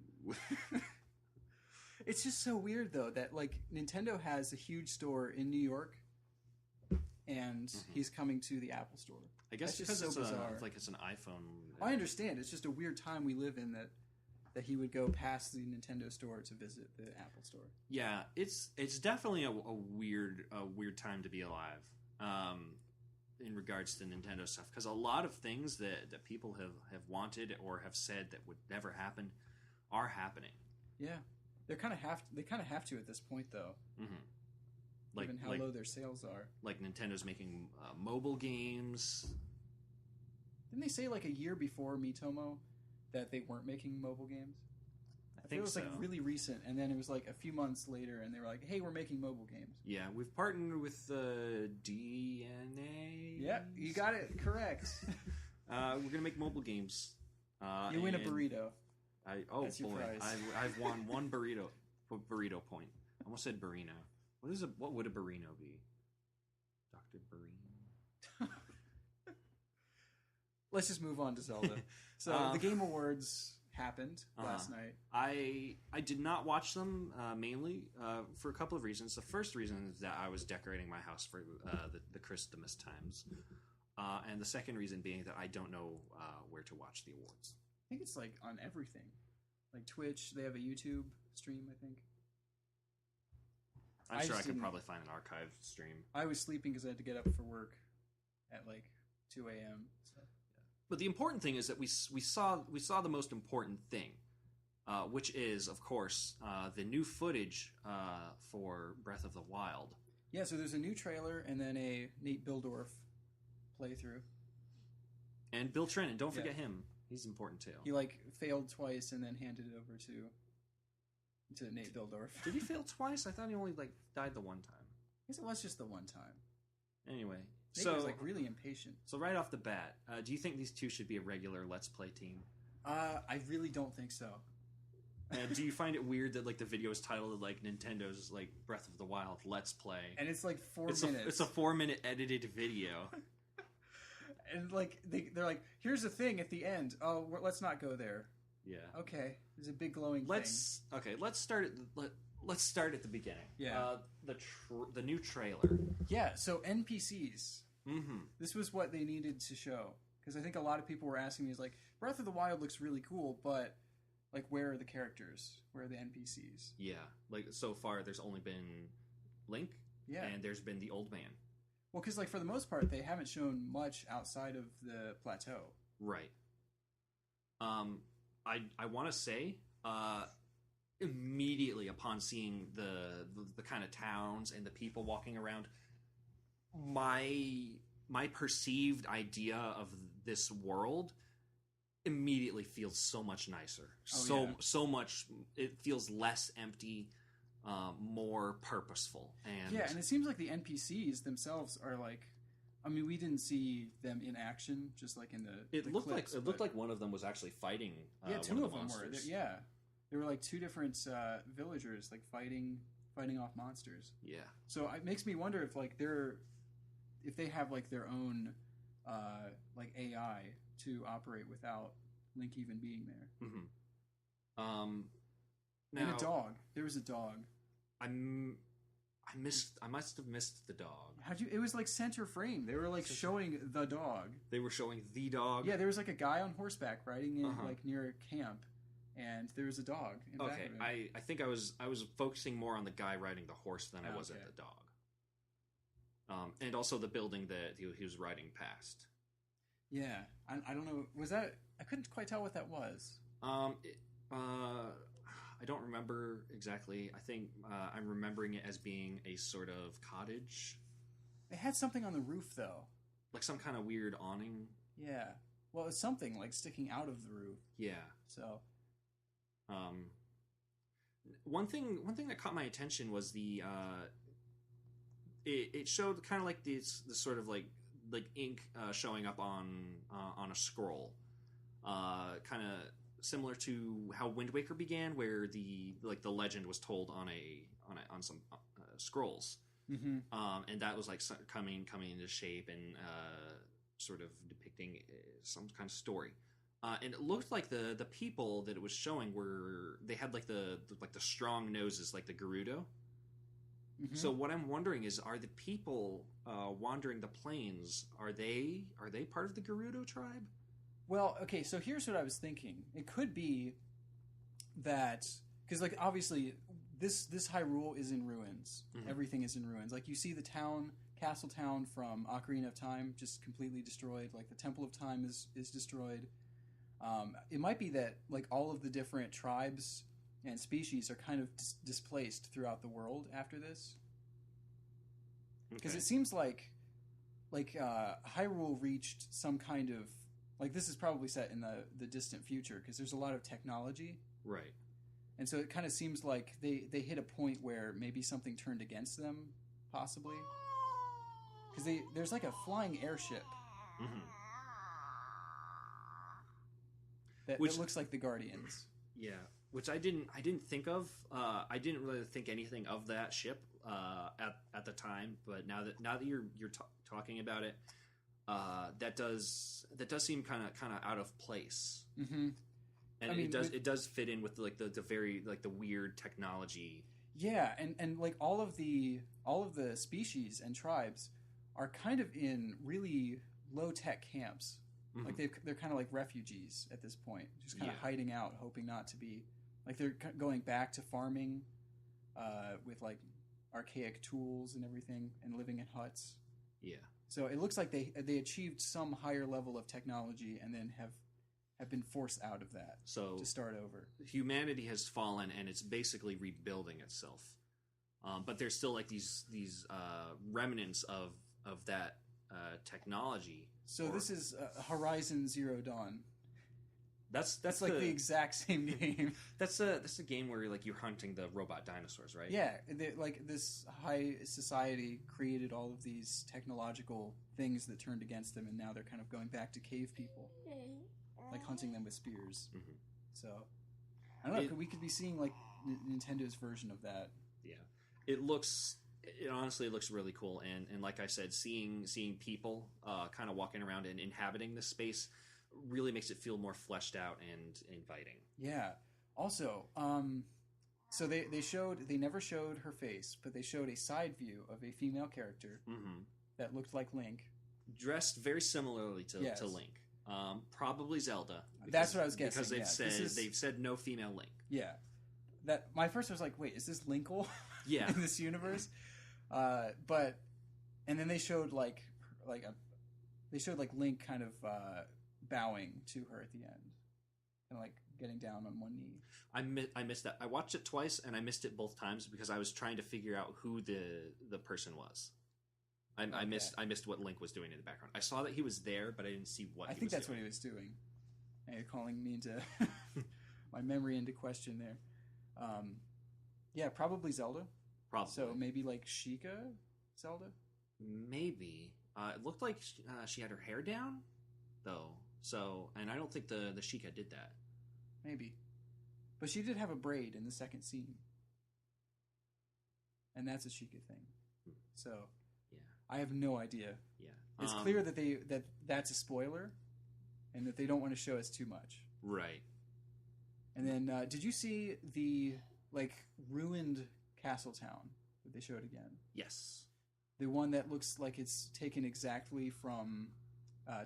It's just so weird though that like Nintendo has a huge store in New York, and he's coming to the Apple Store. I guess that's just so bizarre. Like it's an iPhone. I understand. It's just a weird time we live in that that he would go past the Nintendo store to visit the Apple store. Yeah, it's definitely a weird time to be alive. In regards to Nintendo stuff, because a lot of things that people have wanted or have said that would never happen are happening. Yeah, they kind of have to at this point, though. Mm-hmm. Given how low their sales are. Like Nintendo's making mobile games. Didn't they say like a year before Miitomo that they weren't making mobile games? I think it was like really recent, and then it was like a few months later, and they were like, "Hey, we're making mobile games." Yeah, we've partnered with DNA. Yeah, you got it correct. We're gonna make mobile games. You win a burrito. That's boy, I've won one burrito point. I almost said burrito. What would a burrito be? Dr. Burrito. Let's just move on to Zelda. So the Game Awards happened last night. I did not watch them mainly for a couple of reasons. The first reason is that I was decorating my house for the Christmas times, and the second reason being that I don't know where to watch the awards. I think it's like on everything, like Twitch. They have a YouTube stream, I think. I'm sure I could probably find an archived stream. I was sleeping because I had to get up for work at like 2 a.m. So. But the important thing is that we saw the most important thing, which is, of course, the new footage for Breath of the Wild. Yeah, so there's a new trailer and then a Nate Bildorf playthrough. And Bill Trinen, don't forget him. He's important too. He like failed twice and then handed it over to Nate Bildorf. Did he fail twice? I thought he only like died the one time. I guess it was just the one time. Anyway. Nate was like really impatient. So right off the bat, do you think these two should be a regular Let's Play team? I really don't think so. Do you find it weird that like the video is titled like Nintendo's like Breath of the Wild Let's Play, and it's like 4 minutes? It's a 4-minute edited video, and like they're like, here's the thing at the end. Oh, let's not go there. Yeah. Okay. There's a big glowing thing. Okay. Let's start at the beginning. Yeah. The new trailer. Yeah. So NPCs. Mm-hmm. This was what they needed to show, because I think a lot of people were asking me, is like, Breath of the Wild looks really cool, but like, where are the characters? Where are the NPCs? Yeah. Like so far, there's only been Link. Yeah. And there's been the old man. Well, because like for the most part, they haven't shown much outside of the plateau. Right. I want to say immediately upon seeing the kind of towns and the people walking around, my perceived idea of this world immediately feels so much nicer. So much. It feels less empty, more purposeful. And it seems like the NPCs themselves are like. I mean, we didn't see them in action, just like in the. It looked like one of them was actually fighting. Two of them were. There were like two different villagers, like fighting off monsters. Yeah. So it makes me wonder if like if they have like their own like AI to operate without Link even being there. Mm-hmm. And a dog. There was a dog. I must have missed the dog. It was like center frame. They were like showing the dog. They were showing the dog? Yeah, there was like a guy on horseback riding in like near a camp, and there was a dog in back of him. I think I was focusing more on the guy riding the horse than I was at the dog. And also the building that he was riding past. Yeah. I don't know. Was that... I couldn't quite tell what that was. I don't remember exactly. I think I'm remembering it as being a sort of cottage. It had something on the roof, though. Like some kind of weird awning? Yeah. Well, it was something, like, sticking out of the roof. Yeah. So... One thing that caught my attention was the... It showed kind of like this sort of, like ink showing up on a scroll. Kind of... similar to how Wind Waker began, where the legend was told on some scrolls, and that was like coming into shape and sort of depicting some kind of story. And it looked like the people that it was showing they had like the strong noses, like the Gerudo. Mm-hmm. So what I'm wondering is, are the people wandering the plains, are they part of the Gerudo tribe? Well, okay, so here's what I was thinking. It could be that because like obviously this Hyrule is in ruins. Mm-hmm. Everything is in ruins. Like you see the town, Castle Town from Ocarina of Time, just completely destroyed. Like the Temple of Time is destroyed. It might be that like all of the different tribes and species are kind of displaced throughout the world after this. Because it seems like Hyrule reached some kind of like this is probably set in the distant future because there's a lot of technology, right? And so it kind of seems like they hit a point where maybe something turned against them, possibly. Because there's like a flying airship that looks like the Guardians. Yeah, which I didn't think of. I didn't really think anything of that ship at the time, but now that you're talking about it, that does seem kind of out of place. Mm-hmm. And I mean, it does fit in with like the very like the weird technology. Yeah, and like all of the species and tribes are kind of in really low tech camps. Mm-hmm. Like they're kind of like refugees at this point, just kind of hiding out, hoping not to be like they're going back to farming with like archaic tools and everything, and living in huts. Yeah. So it looks like they achieved some higher level of technology and then have been forced out of that to start over. Humanity has fallen and it's basically rebuilding itself. But there's still like these remnants of that technology. So this is Horizon Zero Dawn. That's like the exact same game. That's a game where like you're hunting the robot dinosaurs, right? Yeah, like this high society created all of these technological things that turned against them, and now they're kind of going back to cave people, like hunting them with spears. Mm-hmm. So I don't know. We could be seeing like Nintendo's version of that. Yeah, it honestly looks really cool, and like I said, seeing people kind of walking around and inhabiting this space really makes it feel more fleshed out and inviting. Yeah. Also, so they never showed her face, but they showed a side view of a female character that looked like Link, dressed very similarly to Link. Probably Zelda. That's what I was guessing. Because they've said no female Link. Yeah. That my first was like, wait, is this Linkle? Yeah. In this universe? But and then they showed like Link kind of bowing to her at the end, and like getting down on one knee. I missed that. I watched it twice and I missed it both times because I was trying to figure out who the person was. I missed what Link was doing in the background. I saw that he was there, but I didn't see what. I think that's what he was doing. And you're calling me into my memory into question there. Yeah, probably Zelda. Probably. So maybe like Sheikah Zelda. Maybe it looked like she had her hair down, though. So, and I don't think the Sheikah did that. Maybe, but she did have a braid in the second scene, and that's a Sheikah thing. So, yeah, I have no idea. Yeah, it's clear that that's a spoiler, and that they don't want to show us too much. Right. And then, did you see the like ruined castle town that they showed again? Yes. The one that looks like it's taken exactly from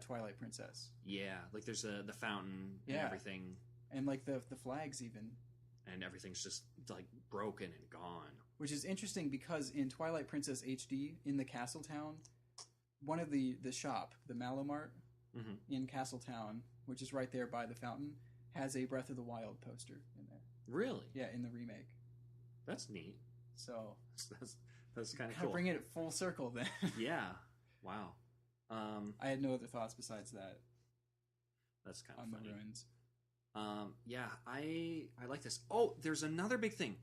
Twilight Princess. Yeah, like there's the fountain and everything. And like the flags even. And everything's just like broken and gone. Which is interesting because in Twilight Princess HD, in the Castle Town, one of the shop, the Malomart in Castle Town, which is right there by the fountain, has a Breath of the Wild poster in there. Really? Yeah, in the remake. That's neat. So that's kind of cool. Bringing it full circle then. Yeah. Wow. I had no other thoughts besides that. That's kind of funny. On the ruins. Yeah, I like this. Oh, there's another big thing.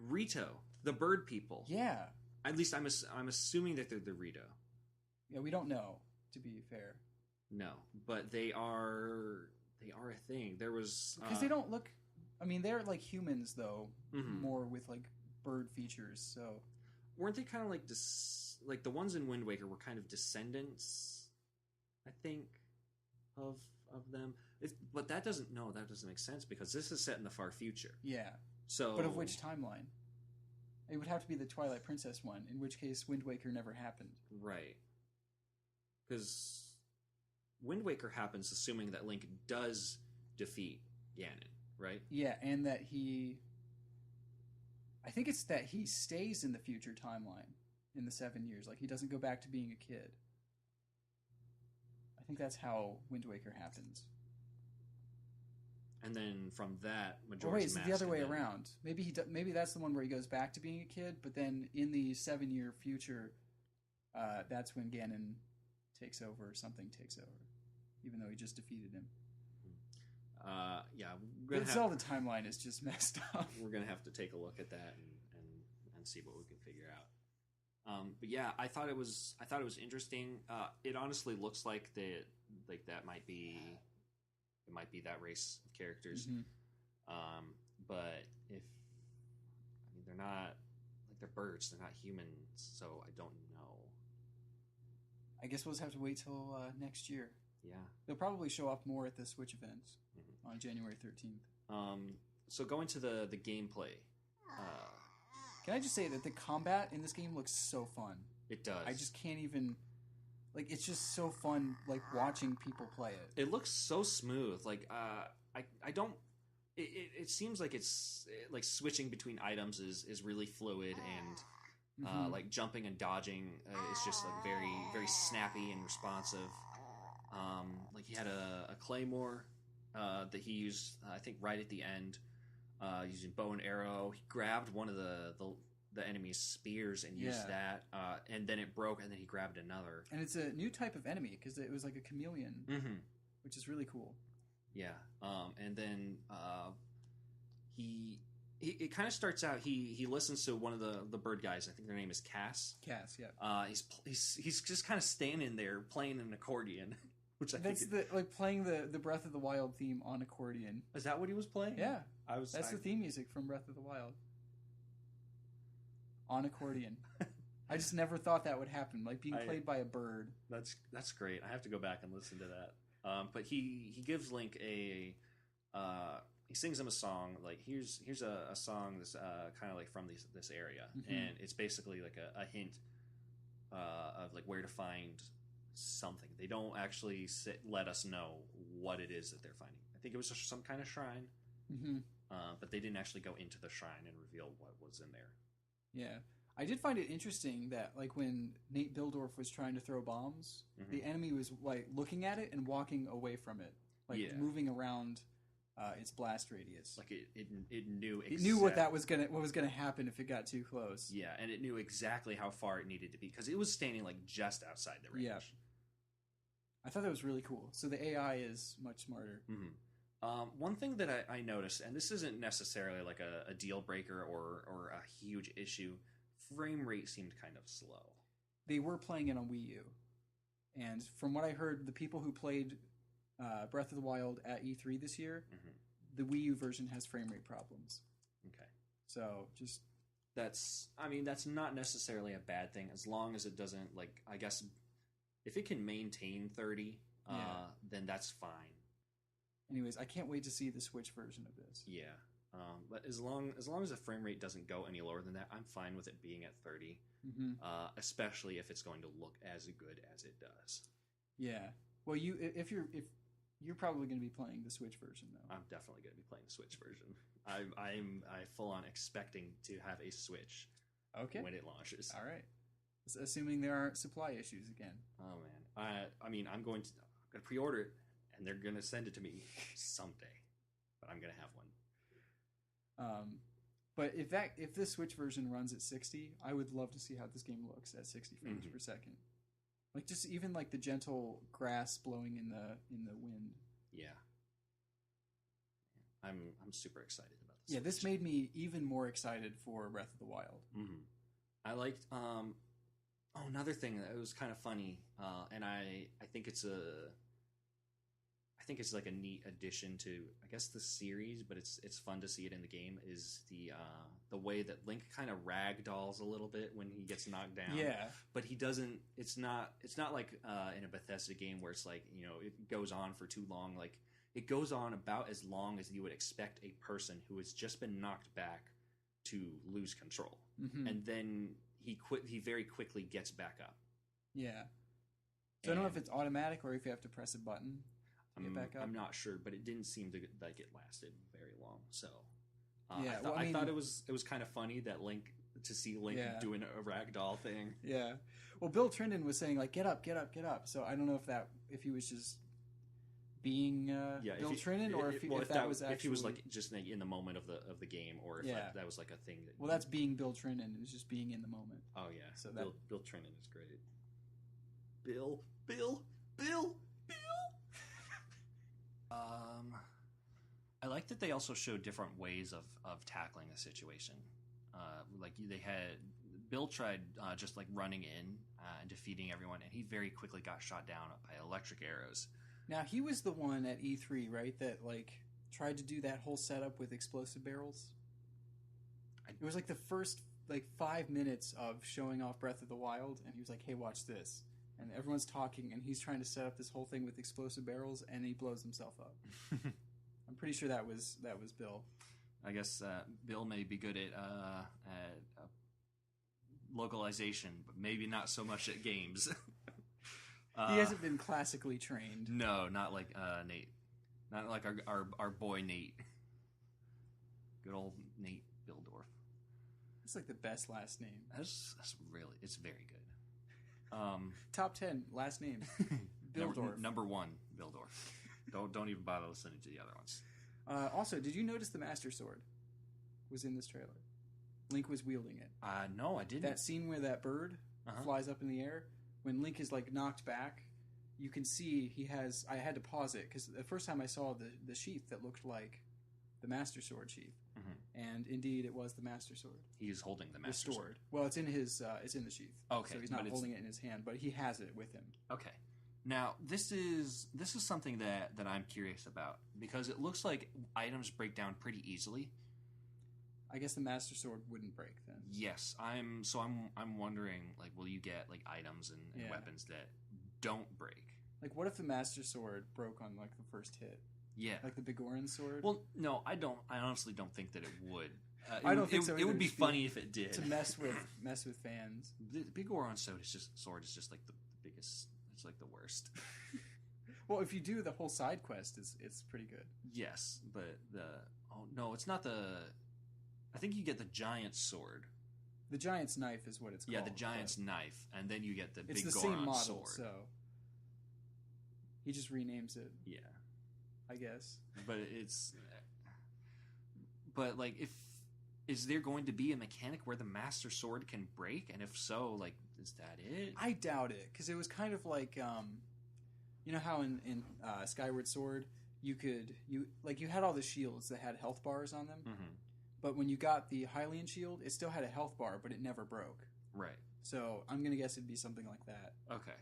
Rito, the bird people. Yeah. At least I'm assuming that they're the Rito. Yeah, we don't know, to be fair. No, but they are a thing. There was because they don't look. I mean, they're like humans though, more with like bird features. So weren't they kind of like the ones in Wind Waker were kind of descendants, I think, of them. But that doesn't make sense because this is set in the far future. Yeah. So, but of which timeline? It would have to be the Twilight Princess one, in which case Wind Waker never happened. Right. Because Wind Waker happens assuming that Link does defeat Ganon, right? Yeah, and that I think it's that he stays in the future timeline in the 7 years. Like, he doesn't go back to being a kid. I think that's how Wind Waker happens. And then from that, Majora's Or wait, is it Mask. the other way around? Maybe that's the one where he goes back to being a kid, but then in the 7-year future, that's when Ganon takes over, or something takes over, even though he just defeated him. Yeah, Zelda timeline is just messed up. We're gonna have to take a look at that and see what we can figure out. But yeah, I thought it was interesting. It honestly looks like that might be that race of characters. Mm-hmm. But they're not, like, they're birds. They're not humans, so I don't know. I guess we'll just have to wait till next year. Yeah, they'll probably show up more at the Switch events on January 13th. So going to the gameplay. Can I just say that the combat in this game looks so fun? It does. I just can't even... Like, it's just so fun, like, watching people play it. It looks so smooth. Like, I don't... It seems like it's... Like, switching between items is really fluid, and, like, jumping and dodging is just, like, very, very snappy and responsive. Like, he had a claymore that he used, I think, right at the end, using bow and arrow. He grabbed one of the enemy's spears and used that, and then it broke, and then he grabbed another. And it's a new type of enemy, because it was like a chameleon, which is really cool. Yeah, and then it kind of starts out, he listens to one of the bird guys. I think their name is Cass. Cass, yeah. He's just kind of standing there playing an accordion. Which that's playing the Breath of the Wild theme on accordion. Is that what he was playing? Yeah, that's the theme music from Breath of the Wild. On accordion. I just never thought that would happen, like being played by a bird. That's great. I have to go back and listen to that. But he gives Link he sings him a song. Like, here's a song that's kind of like from this area, and it's basically like a hint of like where to find something. They don't actually let us know what it is that they're finding. I think it was some kind of shrine, but they didn't actually go into the shrine and reveal what was in there. Yeah, I did find it interesting that, like, when Nate Bildorf was trying to throw bombs, the enemy was, like, looking at it and walking away from it, like moving around its blast radius. Like it knew it knew what was gonna happen if it got too close. Yeah, and it knew exactly how far it needed to be, because it was standing, like, just outside the range. Yeah. I thought that was really cool. So the AI is much smarter. One thing that I noticed, and this isn't necessarily like a deal breaker or a huge issue, frame rate seemed kind of slow. They were playing it on Wii U. And from what I heard, the people who played Breath of the Wild at E3 this year, the Wii U version has frame rate problems. Okay. So just... That's not necessarily a bad thing, as long as it doesn't, like, I guess... If it can maintain 30, then that's fine. Anyways, I can't wait to see the Switch version of this. Yeah, but as long as the frame rate doesn't go any lower than that, I'm fine with it being at 30. Especially if it's going to look as good as it does. Yeah. Well, if you're probably going to be playing the Switch version, though. I'm definitely going to be playing the Switch version. I'm full on expecting to have a Switch. Okay. When it launches. All right. Assuming there aren't supply issues again. Oh man, I'm going to pre-order it, and they're going to send it to me someday. But I'm going to have one. But if this Switch version runs at 60, I would love to see how this game looks at 60 frames per second. Like, just even like the gentle grass blowing in the wind. Yeah. I'm super excited about this. Yeah, this made me even more excited for Breath of the Wild. I liked another thing that was kind of funny, and I think it's like a neat addition to, I guess, the series, but it's fun to see it in the game, is the way that Link kind of ragdolls a little bit when he gets knocked down. Yeah. But he doesn't, it's not like in a Bethesda game where it's like, it goes on for too long. Like, it goes on about as long as you would expect a person who has just been knocked back to lose control. And then he very quickly gets back up. Yeah. So I don't know if it's automatic or if you have to press a button. I'm not sure, but it didn't seem to like it lasted very long. So I thought it was kind of funny that Link doing a ragdoll thing. Yeah. Well, Bill Trindon was saying like, get up. So I don't know if he was just being Bill Trindon, or if that was actually, if he was like just like in the moment of the game, or if like, that was like a thing that. That's being Bill Trindon. It was just being in the moment. Oh yeah. So Bill Trindon is great. Bill. I like that they also showed different ways of tackling a situation. Like they had Bill tried just like running in and defeating everyone, and he very quickly got shot down by electric arrows. Now he was the one at E3, right? That like tried to do that whole setup with explosive barrels. It was like the first like 5 minutes of showing off Breath of the Wild, and he was like, "Hey, watch this." And everyone's talking, and he's trying to set up this whole thing with explosive barrels, and he blows himself up. I'm pretty sure that was Bill. I guess Bill may be good at localization, but maybe not so much at games. He hasn't been classically trained. No, not like Nate. Not like our boy Nate. Good old Nate Bildorf. It's like the best last name. That's really, it's very good. Top 10 last names. Bildorf. Number 1, Bildorf. Don't even bother listening to the other ones. Also, did you notice the Master Sword was in this trailer? Link was wielding it. No, I didn't. That scene where that bird flies up in the air, when Link is like knocked back, you can see he has. I had to pause it because the first time I saw the sheath that looked like the Master Sword sheath, and indeed it was the Master Sword. He is holding the Master Sword. Well, it's in his. It's in the sheath. Okay, so he's not holding it in his hand, but he has it with him. Okay. Now, this is something that I'm curious about, because it looks like items break down pretty easily. I guess the Master Sword wouldn't break then. Yes, I'm wondering, like, will you get like items and weapons that don't break? Like, what if the Master Sword broke on like the first hit? Yeah, like the Bigoran sword. Well, no, I don't. I honestly don't think that it would. I don't think so. It would be funny if it did to mess with fans. The Bigoran sword is just like the biggest. It's like the worst. Well, if you do the whole side quest, it's pretty good. Yes, but it's not the. I think you get the giant sword. The giant's knife is what it's called. Yeah, the giant's knife, and then you get the big It's the same model, so he just renames it. Yeah, I guess. But like, is there going to be a mechanic where the Master Sword can break? And if so, like, is that it? I doubt it, because it was kind of like, you know how in Skyward Sword you had all the shields that had health bars on them. Mm-hmm. But when you got the Hylian shield, it still had a health bar, but it never broke. Right. So I'm gonna guess it'd be something like that. Okay.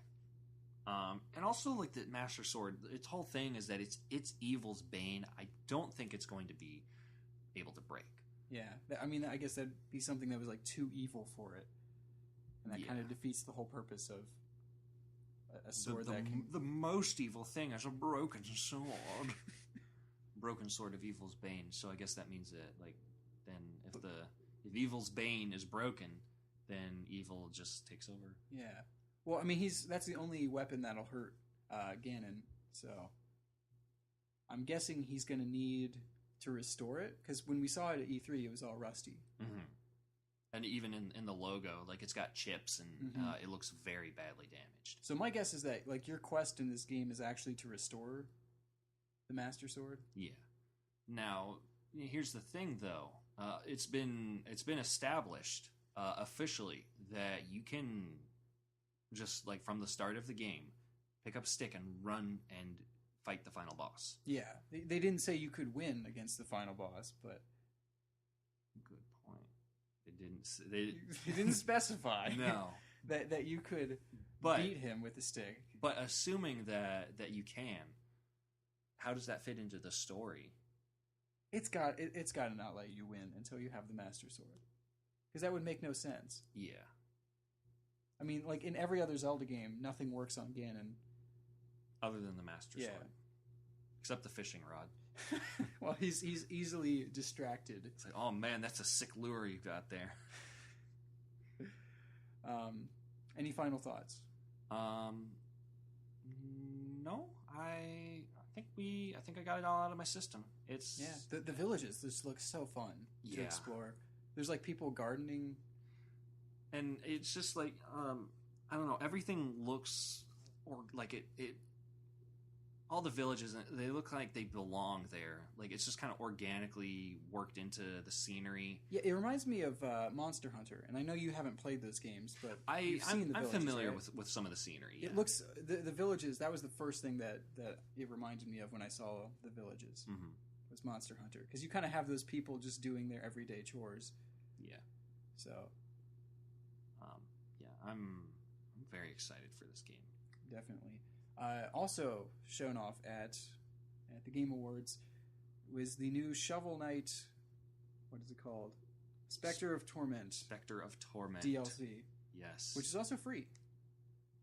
And also, like, the Master Sword, its whole thing is that it's evil's bane. I don't think it's going to be able to break. Yeah. I mean, I guess that'd be something that was like too evil for it, and that kind of defeats the whole purpose of a sword that can. The most evil thing is a broken sword. Broken sword of evil's bane. So I guess that means that, like, then if evil's bane is broken, then evil just takes over. Yeah. Well, I mean, that's the only weapon that'll hurt Ganon. So I'm guessing he's going to need to restore it, because when we saw it at E3, it was all rusty. Mm-hmm. And even in the logo, like, it's got chips, and it looks very badly damaged. So my guess is that, like, your quest in this game is actually to restore the Master Sword. Yeah. Now, here's the thing, though. It's been established officially that you can just, like, from the start of the game, pick up a stick and run and fight the final boss. Yeah, they didn't say you could win against the final boss, but good point. They didn't specify. No, that you could beat him with a stick. But assuming that you can, how does that fit into the story? It's got to not let you win until you have the Master Sword, because that would make no sense. Yeah. I mean, like, in every other Zelda game, nothing works on Ganon. Other than the Master Sword. Except the fishing rod. Well, he's easily distracted. It's like, oh man, that's a sick lure you got there. Any final thoughts? No, I think think I got it all out of my system. It's the villages just look so fun to explore. There's like people gardening, and it's just like I don't know. Everything looks like it. All the villages, they look like they belong there. Like it's just kind of organically worked into the scenery. Yeah, it reminds me of Monster Hunter, and I know you haven't played those games, but I'm familiar right? with some of the scenery. Yeah. It looks the villages. That was the first thing that it reminded me of when I saw the villages. Mm-hmm. Was Monster Hunter, because you kind of have those people just doing their everyday chores. Yeah. So. I'm very excited for this game. Definitely. Also shown off at the Game Awards was the new Shovel Knight. What is it called? Spectre of Torment. Spectre of Torment DLC. Yes. Which is also free.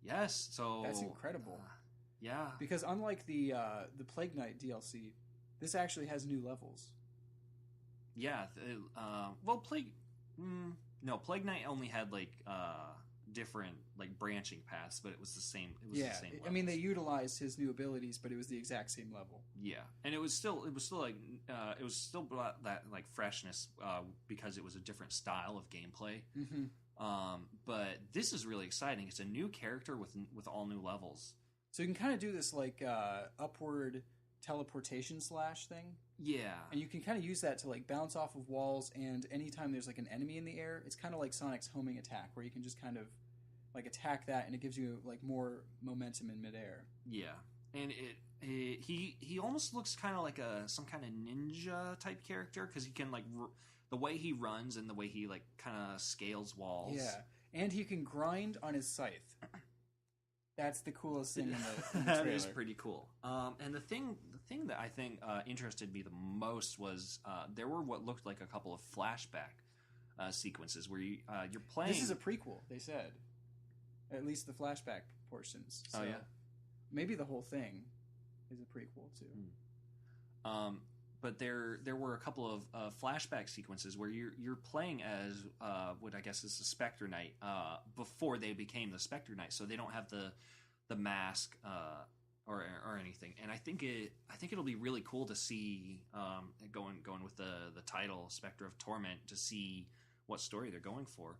Yes. So that's incredible. Yeah. Because unlike the Plague Knight DLC, this actually has new levels. Yeah. Well, Plague Knight only had like different like branching paths, but it was the same. It was the same levels. I mean, they utilized his new abilities, but it was the exact same level. Yeah, and it was still like it was still brought that like freshness because it was a different style of gameplay. Mm-hmm. But this is really exciting. It's a new character with all new levels. So you can kind of do this like upward teleportation slash thing. Yeah. And you can kind of use that to like bounce off of walls, and anytime there's like an enemy in the air, it's kind of like Sonic's homing attack, where you can just kind of like attack that, and it gives you like more momentum in midair. Yeah. And he almost looks kind of like some kind of ninja type character, because he can like the way he runs and the way he like kind of scales walls. Yeah. And he can grind on his scythe. That's the coolest thing in the trailer. That is pretty cool. And the thing that I think interested me the most was there were what looked like a couple of flashback sequences where you're playing. This is a prequel, they said. At least the flashback portions. So yeah. Maybe the whole thing is a prequel too. But there were a couple of flashback sequences where you're playing as what I guess is the Spectre Knight before they became the Spectre Knight, so they don't have the mask or anything. And I think it'll be really cool to see going with the title Spectre of Torment, to see what story they're going for.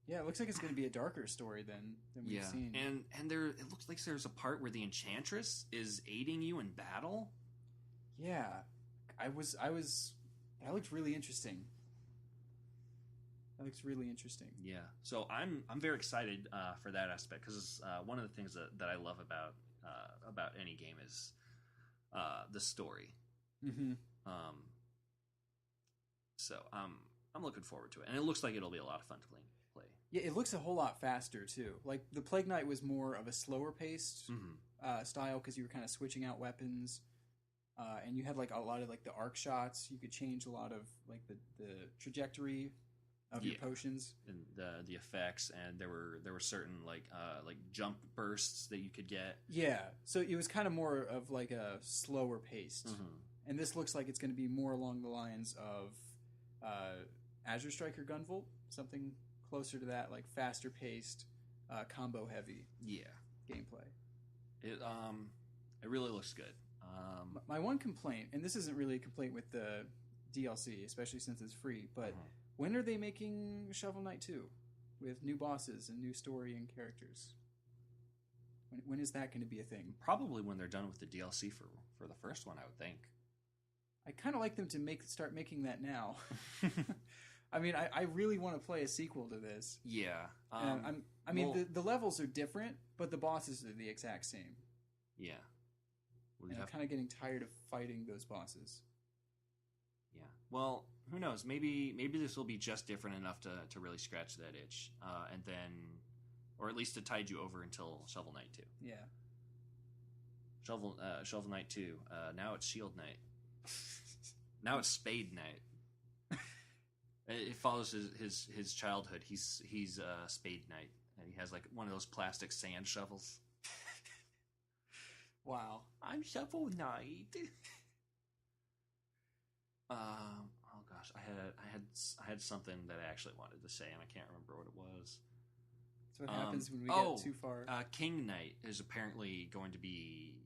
Yeah, it looks like it's going to be a darker story than we've seen. And it looks like there's a part where the Enchantress is aiding you in battle. Yeah, that looked really interesting. That looks really interesting. Yeah, so I'm very excited for that aspect, because one of the things that I love about any game is the story. Mm-hmm. So I'm looking forward to it, and it looks like it'll be a lot of fun to play. Yeah, it looks a whole lot faster too. Like the Plague Knight was more of a slower paced style, because you were kind of switching out weapons. And you had like a lot of like the arc shots. You could change a lot of like the trajectory of your potions and the effects, and there were certain like jump bursts that you could get. Yeah, so it was kind of more of like a slower paced, and this looks like it's going to be more along the lines of Azure Striker Gunvolt, something closer to that, like faster paced, combo heavy. Gameplay. It really looks good. My one complaint, and this isn't really a complaint with the DLC, especially since it's free, but when are they making Shovel Knight 2 with new bosses and new story and characters? When is that going to be a thing? Probably when they're done with the DLC for the first one, I would think. I kind of like them to start making that now. I mean, I really want to play a sequel to this. Yeah. The levels are different, but the bosses are the exact same. Yeah. And I'm kind of getting tired of fighting those bosses. Yeah. Well, who knows? Maybe this will be just different enough to really scratch that itch, and then, or at least to tide you over until Shovel Knight 2. Yeah. Shovel Knight 2. Now it's Shield Knight. Now it's Spade Knight. It follows his childhood. He's Spade Knight, and he has like one of those plastic sand shovels. Wow. I'm Shovel Knight. Oh gosh, I had something that I actually wanted to say, and I can't remember what it was. That's what happens when we get too far. King Knight is apparently going to be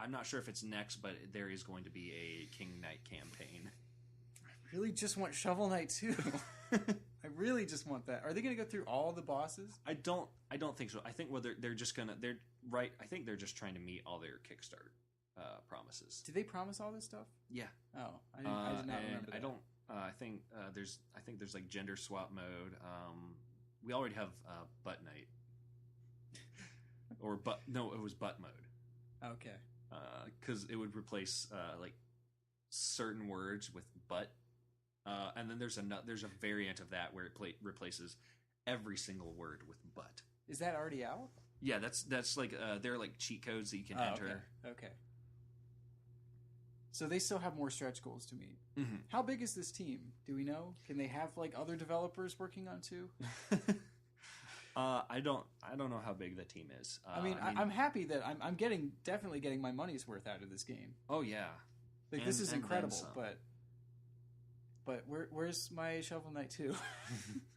I'm not sure if it's next, but there is going to be a King Knight campaign. I really just want Shovel Knight 2. I really just want that. Are they going to go through all the bosses? I don't think so. I think they're just gonna I think they're just trying to meet all their Kickstarter promises. Did they promise all this stuff? Yeah. Oh, I did not remember that. I don't. I think there's like gender swap mode. We already have Butt Night. It was Butt mode. Okay. Because it would replace like certain words with butt, and then there's a variant of that where it replaces every single word with butt. Is that already out? Yeah, that's like they're like cheat codes that you can enter. Okay. So they still have more stretch goals to meet. Mm-hmm. How big is this team? Do we know? Can they have like other developers working on too? I don't know how big the team is. I'm happy that I'm definitely getting my money's worth out of this game. Oh yeah, like this is incredible. But where's my Shovel Knight 2?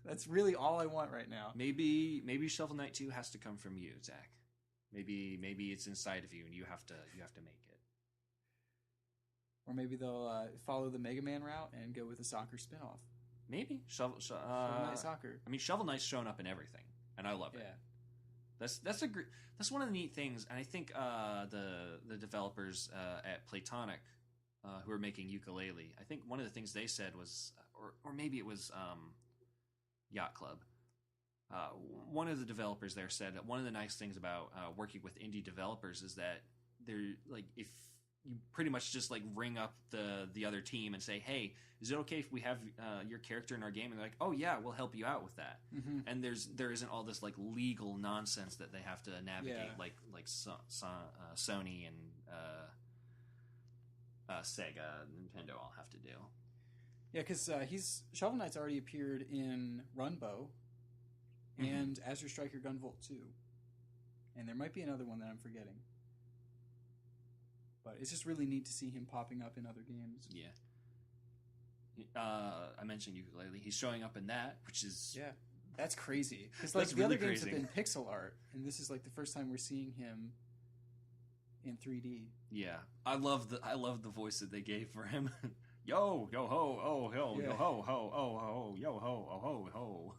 That's really all I want right now. Maybe Shovel Knight 2 has to come from you, Zach. Maybe it's inside of you and you have to make it. Or maybe they'll follow the Mega Man route and go with a soccer spinoff. Maybe Shovel Knight Soccer. I mean, Shovel Knight's shown up in everything, and I love it. Yeah, that's one of the neat things, and I think the developers at Playtonic, who are making Yooka-Laylee, I think one of the things they said was, or maybe it was Yacht Club. One of the developers there said that one of the nice things about working with indie developers is that they're like, if you pretty much just like ring up the other team and say, hey, is it okay if we have your character in our game? And they're like, oh yeah, we'll help you out with that. Mm-hmm. And there isn't all this like legal nonsense that they have to navigate, like Sony and Sega, Nintendo all have to do. Yeah, because Shovel Knight's already appeared in Runbow and Azure Striker Gunvolt 2. And there might be another one that I'm forgetting. But it's just really neat to see him popping up in other games. Yeah. I mentioned Yooka-Laylee. He's showing up in that, which is... Yeah, that's crazy. Because like, the other games have been pixel art, and this is like the first time we're seeing him in 3D. Yeah. I love the voice that they gave for him. Yo, yo ho, oh, ho, yo ho, ho, oh, ho, yo ho, oh, ho, ho.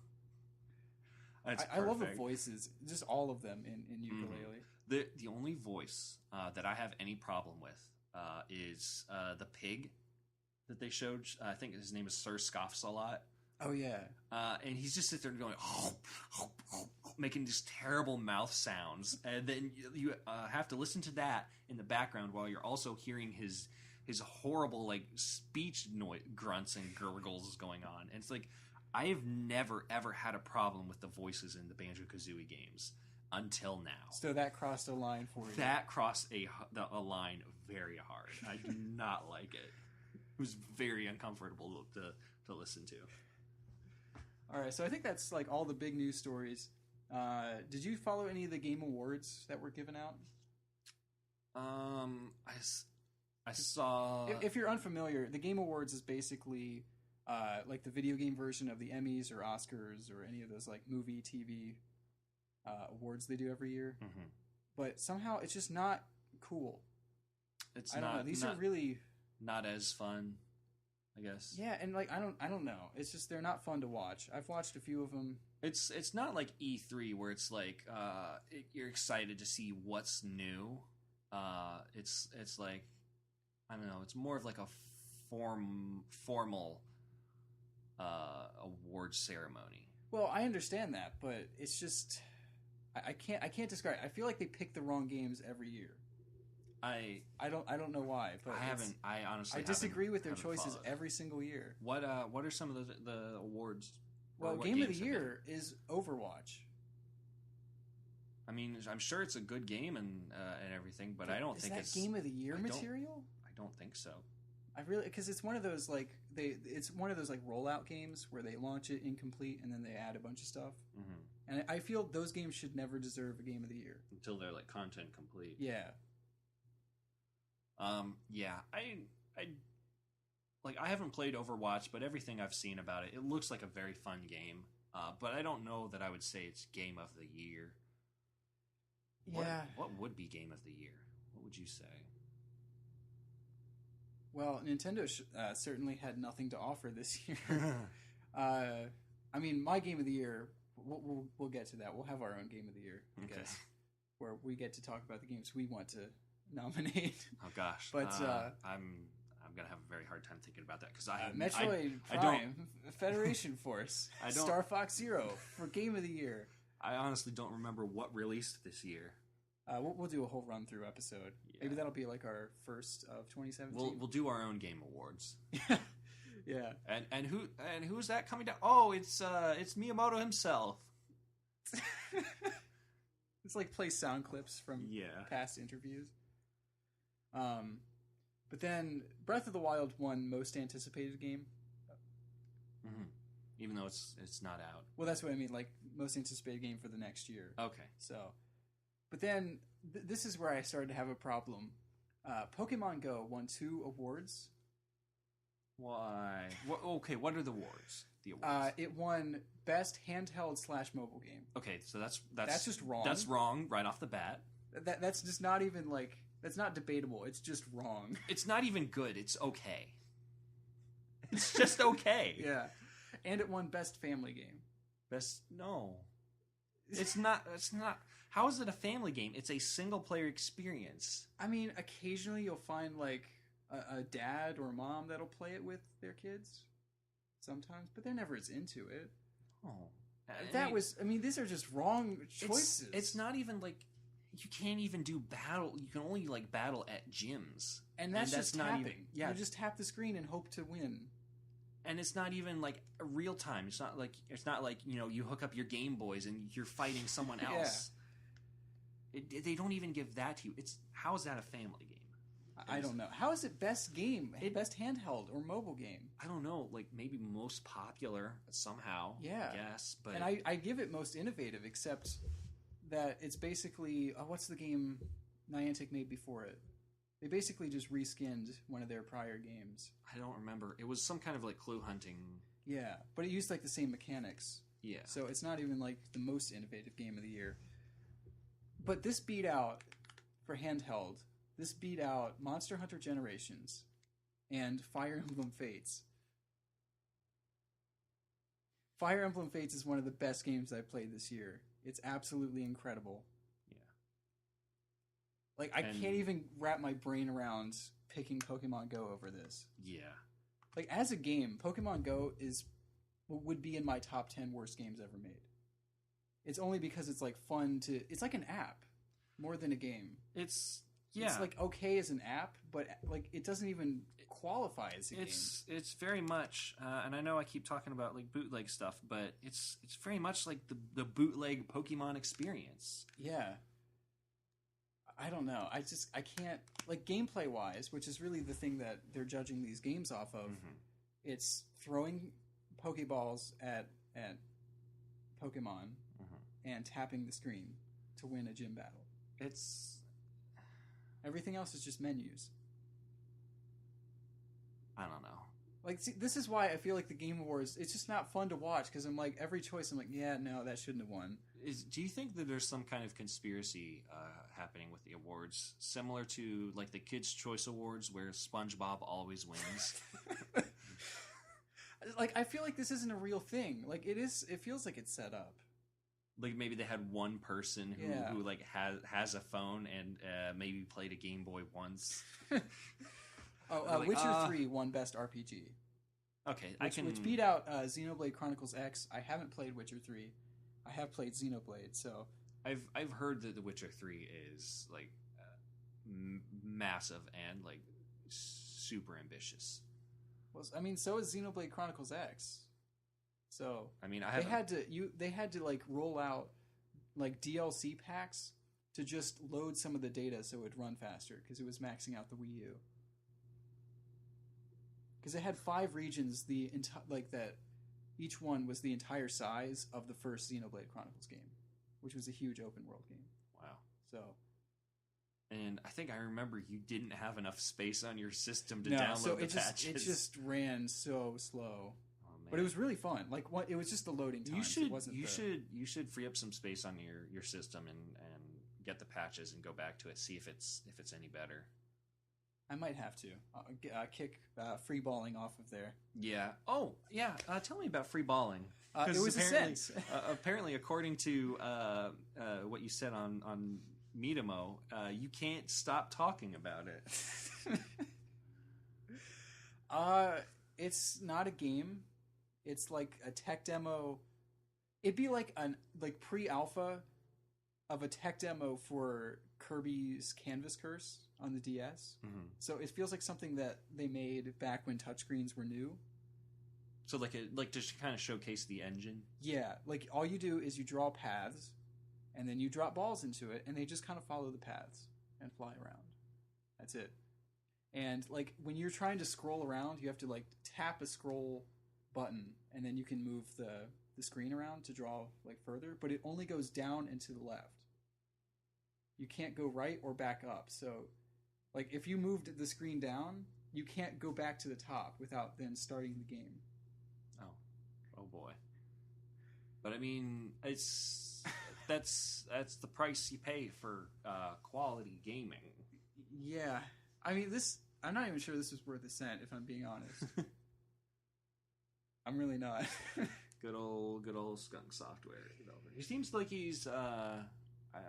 That's I love the voices, just all of them in Yooka-Laylee. The only voice that I have any problem with is the pig that they showed. I think his name is Sir Scoffs a lot. Oh yeah, and he's just sitting there going, making these terrible mouth sounds, and then you have to listen to that in the background while you're also hearing his horrible like speech grunts and gurgles going on. And it's like, I have never ever had a problem with the voices in the Banjo-Kazooie games until now. So that crossed a line for you. That crossed a line very hard. I do not like it. It was very uncomfortable to listen to. All right, so I think that's like all the big news stories. Did you follow any of the Game Awards that were given out? I saw... If you're unfamiliar, the Game Awards is basically like the video game version of the Emmys or Oscars or any of those like movie, TV awards they do every year. Mm-hmm. But somehow it's just not cool. I don't know. These are really not as fun, I guess. Yeah, and like I don't know. It's just they're not fun to watch. I've watched a few of them. It's not like E3 where it's like you're excited to see what's new. It's like, I don't know. It's more of like a formal award ceremony. Well, I understand that, but it's just I can't describe it. I feel like they pick the wrong games every year. I don't know why, but I honestly disagree with their choices every single year. What are some of the awards? Well, Game of the Year is Overwatch. I mean, I'm sure it's a good game and everything, but I don't think it's Game of the Year material. I don't think so. Because it's one of those like rollout games where they launch it incomplete and then they add a bunch of stuff. Mm-hmm. And I feel those games should never deserve a Game of the Year until they're like content complete. Yeah. Yeah. I haven't played Overwatch, but everything I've seen about it looks like a very fun game. But I don't know that I would say it's Game of the Year. Yeah. What would be Game of the Year? What would you say? Well, Nintendo certainly had nothing to offer this year. I mean, my game of the year. We'll get to that. We'll have our own game of the year, I guess, where we get to talk about the games we want to nominate. Oh gosh, but I'm gonna have a very hard time thinking about that because Metroid Prime, Federation Force, Star Fox Zero for game of the year. I honestly don't remember what released this year. We'll do a whole run through episode. Yeah. Maybe that'll be like our first of 2017. We'll do our own game awards. Yeah. And who's that coming down? Oh, it's Miyamoto himself. It's like play sound clips from past interviews. But then Breath of the Wild won most anticipated game. Mm-hmm. Even though it's not out. Well, that's what I mean, like most anticipated game for the next year. Okay. So, but then this is where I started to have a problem. Pokemon Go won 2 awards. Why? Okay, what are the awards? The awards. It won best handheld / mobile game. Okay, so that's just wrong. That's wrong right off the bat. That's just not even like that's not debatable. It's just wrong. It's not even good. It's okay. It's just okay. Yeah, and it won best family game. No, it's not. It's not. How is it a family game? It's a single player experience. I mean, occasionally you'll find like a dad or mom that'll play it with their kids sometimes, but they're never as into it. Oh, these are just wrong choices. It's not even like you can't even do battle. You can only like battle at gyms, and that's just not tapping. You just tap the screen and hope to win. And it's not even like real time. It's not like you hook up your Game Boys and you're fighting someone else. Yeah. They don't even give that to you. How is that a family game? I don't know. How is it best game? Best handheld or mobile game? I don't know. Like maybe most popular somehow. Yeah. I guess. But and I give it most innovative, except that it's basically what's the game Niantic made before it? They basically just reskinned one of their prior games. I don't remember. It was some kind of like clue hunting. Yeah, but it used like the same mechanics. Yeah. So it's not even like the most innovative game of the year. But this beat out for handheld. This beat out Monster Hunter Generations and Fire Emblem Fates. Fire Emblem Fates is one of the best games I've played this year. It's absolutely incredible. Yeah. Like, I can't even wrap my brain around picking Pokemon Go over this. Yeah. Like, as a game, Pokemon Go would be in my top 10 worst games ever made. It's only because it's, like, fun to... It's like an app more than a game. It's like okay as an app, but like it doesn't even qualify as a game. It's very much, and I know I keep talking about like bootleg stuff, but it's very much like the bootleg Pokemon experience. Yeah. I don't know. I can't like gameplay wise, which is really the thing that they're judging these games off of. Mm-hmm. It's throwing Pokeballs at Pokemon and tapping the screen to win a gym battle. Everything else is just menus. I don't know. Like, see, this is why I feel like the Game Awards, it's just not fun to watch, because I'm like, every choice, I'm like, yeah, no, that shouldn't have won. Do you think that there's some kind of conspiracy happening with the awards, similar to, like, the Kids' Choice Awards, where SpongeBob always wins? Like, I feel like this isn't a real thing. Like, it feels like it's set up. Like maybe they had one person who like has a phone and maybe played a Game Boy once. Witcher 3 won Best RPG. Okay, which beat out Xenoblade Chronicles X. I haven't played Witcher 3. I have played Xenoblade, so I've heard that The Witcher 3 is like massive and like super ambitious. Well, I mean, so is Xenoblade Chronicles X. So I mean, they had to like roll out like DLC packs to just load some of the data so it would run faster because it was maxing out the Wii U. Because it had 5 regions, that each one was the entire size of the first Xenoblade Chronicles game, which was a huge open world game. Wow. So. And I think I remember you didn't have enough space on your system to download the patches. It just ran so slow. But it was really fun. Like it was just the loading time. You should free up some space on your system and get the patches and go back to it. See if it's any better. I might have to kick free balling off of there. Yeah. Oh, yeah. Tell me about free balling. It was apparently, a sense. Apparently, according to what you said on Miitopia, you can't stop talking about it. It's not a game. It's like a tech demo. It'd be like pre-alpha of a tech demo for Kirby's Canvas Curse on the DS. Mm-hmm. So it feels like something that they made back when touchscreens were new. So like to kind of showcase the engine. Yeah, like all you do is you draw paths, and then you drop balls into it, and they just kind of follow the paths and fly around. That's it. And like when you're trying to scroll around, you have to like tap a scroll button, and then you can move the screen around to draw like further, but it only goes down and to the left. You can't go right or back up. So like if you moved the screen down, you can't go back to the top without then starting the game. Oh boy. But I mean, that's the price you pay for quality gaming. Yeah. I mean, I'm not even sure this was worth a cent, if I'm being honest. I'm really not. Good old Skunk Software developer. He seems like he's. I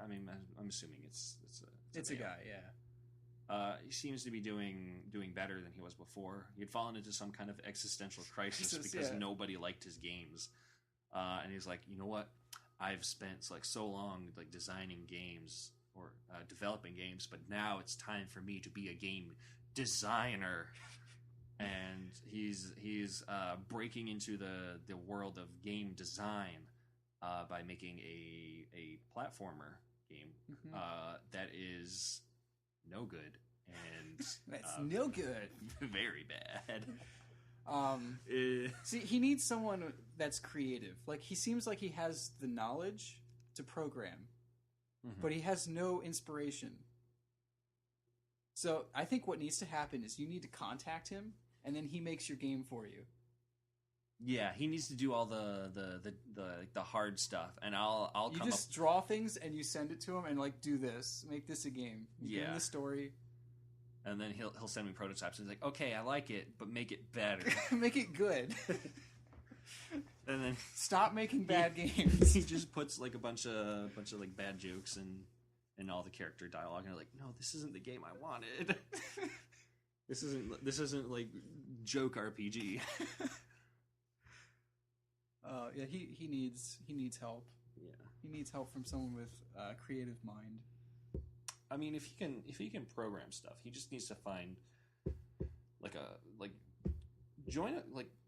mean, I'm assuming it's a guy, yeah. He seems to be doing better than he was before. He had fallen into some kind of existential crisis because nobody liked his games, and he's like, you know what? I've spent like so long like designing games or developing games, but now it's time for me to be a game designer. And he's breaking into the world of game design by making a platformer game that is no good and that's no good, very bad. See, he needs someone that's creative. Like he seems like he has the knowledge to program, but he has no inspiration. So I think what needs to happen is you need to contact him, and then he makes your game for you. Yeah, he needs to do all the hard stuff, and I'll you come just draw things and you send it to him and like do this, make this a game. You give him the story, and then he'll send me prototypes. And he's like, okay, I like it, but make it better, make it good. And then stop making bad games. He just puts like a bunch of like bad jokes and all the character dialogue, and I'm like, no, this isn't the game I wanted. This isn't like joke RPG. Yeah, he needs help. Yeah, he needs help from someone with a creative mind. I mean, if he can program stuff, he just needs to find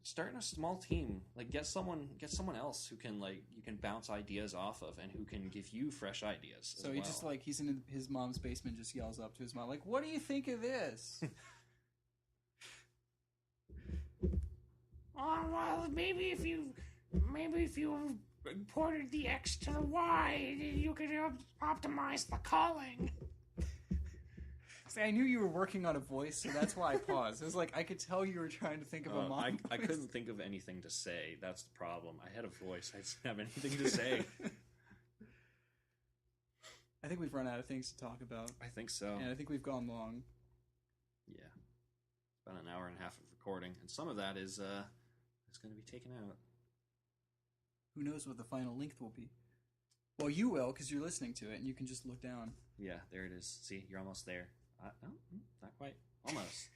start in a small team, like get someone else who can you can bounce ideas off of and who can give you fresh ideas. So he just he's in his mom's basement, just yells up to his mom like, "What do you think of this?" Oh, well, maybe if you ported the X to the Y, you could optimize the calling. See, I knew you were working on a voice, so that's why I paused. It was like I could tell you were trying to think of a mom. I couldn't think of anything to say. That's the problem. I had a voice. I didn't have anything to say. I think we've run out of things to talk about. I think so. And I think we've gone long. Yeah. About an hour and a half of recording, and some of that is it's going to be taken out. Who knows what the final length will be? Well, you will, because you're listening to it, and you can just look down. Yeah, there it is. See, you're almost there. No, not quite. Almost.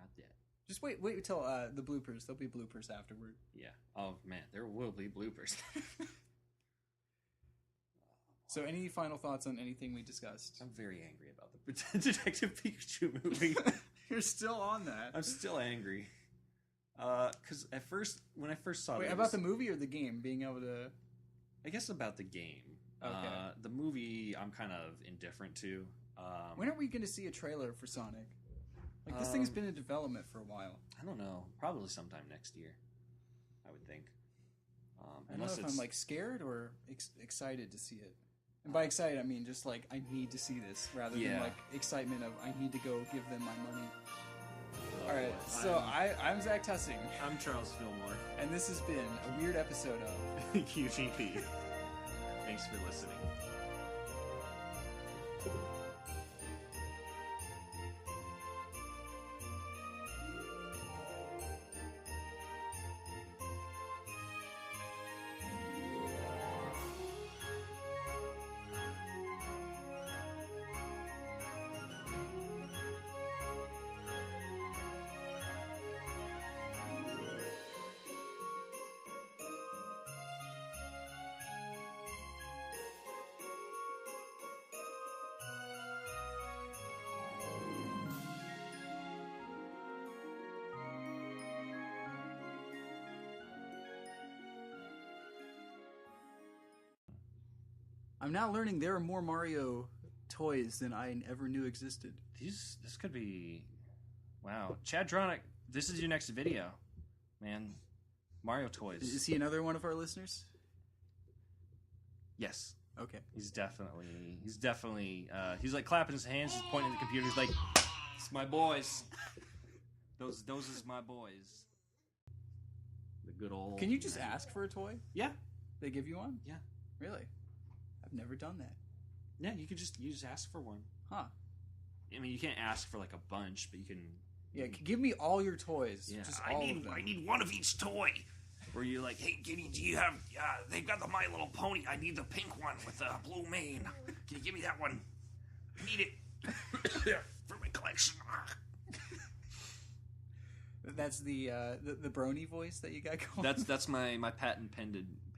Not yet. Just wait until the bloopers. There'll be bloopers afterward. Yeah. Oh, man, there will be bloopers. So any final thoughts on anything we discussed? I'm very angry about the Detective Pikachu movie. You're still on that. I'm still angry. Because when I first saw it... Wait, about the movie or the game? Being able to... I guess about the game. Okay. The movie, I'm kind of indifferent to. When are we going to see a trailer for Sonic? Like, this thing's been in development for a while. I don't know. Probably sometime next year, I would think. I don't know if I'm, scared or excited to see it. And by excited, I mean just, I need to see this, rather than, excitement of, I need to go give them my money. Alright, so I'm Zach Tussing. I'm Charles Fillmore. And this has been a weird episode of QGP. Thanks for listening. I'm now learning there are more Mario toys than I ever knew existed. This could be... Wow. Chad Dronick, this is your next video. Man, Mario toys. Is he another one of our listeners? Yes. Okay. He's definitely, he's like clapping his hands, he's pointing at the computer, he's like, it's my boys. Those is my boys. The good old... Can you just ask for a toy? Yeah. They give you one? Yeah. Really? I've never done that. Yeah, you just ask for one. Huh. I mean, you can't ask for like a bunch, but you can... Yeah, give me all your toys. Yeah, just I all of them. need one of each toy. Where you're like, hey, Giddy, do you have... they've got the My Little Pony. I need the pink one with the blue mane. Can you give me that one? I need it for my collection. That's the brony voice that you got going? That's my patent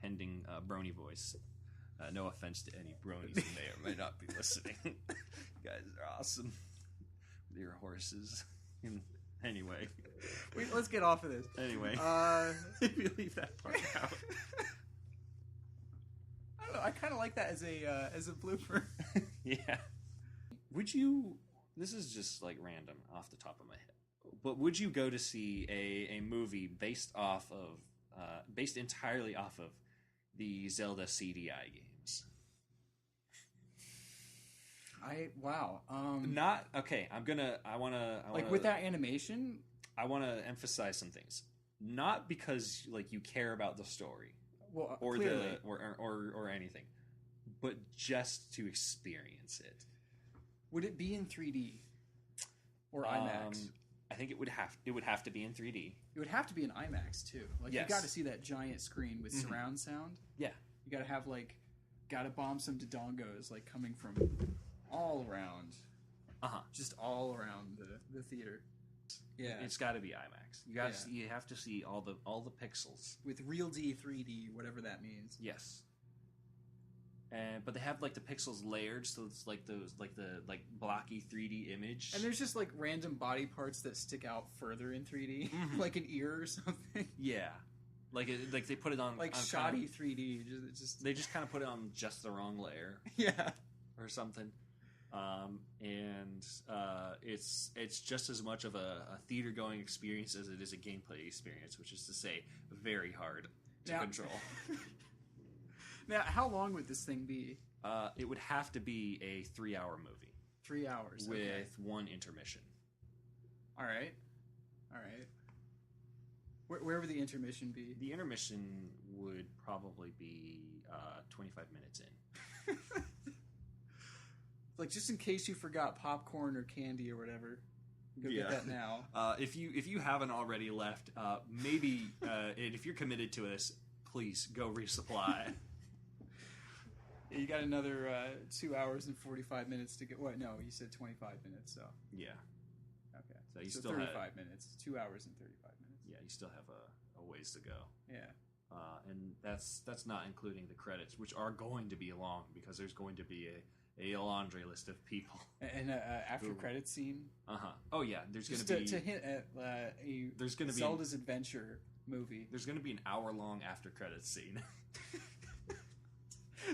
pending brony voice. No offense to any bronies who may or may not be listening. You guys are awesome. Your horses. Anyway. Wait, let's get off of this. Anyway. If you leave that part out. I don't know. I kind of like that as a blooper. Yeah. Would you... This is just like random off the top of my head. But would you go to see a movie based entirely off of the Zelda CDI games? Wow. Not okay. I wanna like with that animation. I want to emphasize some things. Not because like you care about the story, well, or clearly. or anything, but just to experience it. Would it be in 3D or IMAX? I think it would have to be in 3D. It would have to be in IMAX too. Like yes. You got to see that giant screen with surround sound. Yeah. You got to have gotta bomb some dodongos like coming from all around. Just all around the theater. Yeah. It's got to be IMAX. You have to see all the pixels with real 3D, whatever that means. Yes. But they have like the pixels layered, so it's like the blocky 3D image. And there's just like random body parts that stick out further in 3D, like an ear or something. Yeah, like they put it on like on shoddy kind of, 3D. They just kind of put it on just the wrong layer. Yeah, or something. And it's just as much of a theater going experience as it is a gameplay experience, which is to say, very hard to control. Now, how long would this thing be? It would have to be a 3-hour movie. 3 hours. With one intermission. All right. Where would the intermission be? The intermission would probably be 25 minutes in. Like, just in case you forgot popcorn or candy or whatever. Go get that now. If you haven't already left, maybe if you're committed to this, please go resupply. You got another 2 hours and 45 minutes to get... What? No, you said 25 minutes, so... Yeah. Okay. So you still 35 minutes. 2 hours and 35 minutes. Yeah, you still have a ways to go. Yeah. And that's not including the credits, which are going to be long, because there's going to be a laundry list of people. And after credits scene? Oh, yeah. There's going to be... to hint at there's going to be Zelda's Adventure movie. There's going to be an hour-long after credits scene.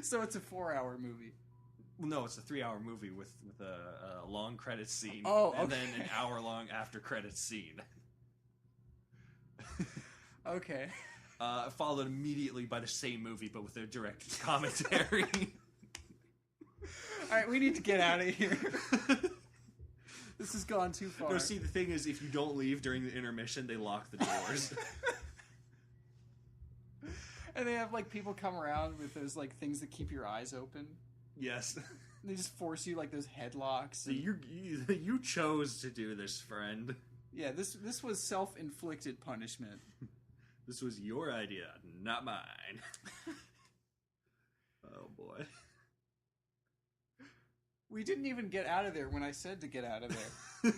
So it's a 4-hour movie. Well, no, it's a 3-hour movie with a long credits scene. Oh, okay. And then an hour-long after credits scene. Okay. Followed immediately by the same movie, but with a direct commentary. All right, we need to get out of here. This has gone too far. No, see, the thing is, if you don't leave during the intermission, they lock the doors. And they have like people come around with those like things that keep your eyes open. Yes. They just force you like those headlocks. And... You chose to do this, friend. Yeah, this was self-inflicted punishment. This was your idea, not mine. Oh boy. We didn't even get out of there when I said to get out of there.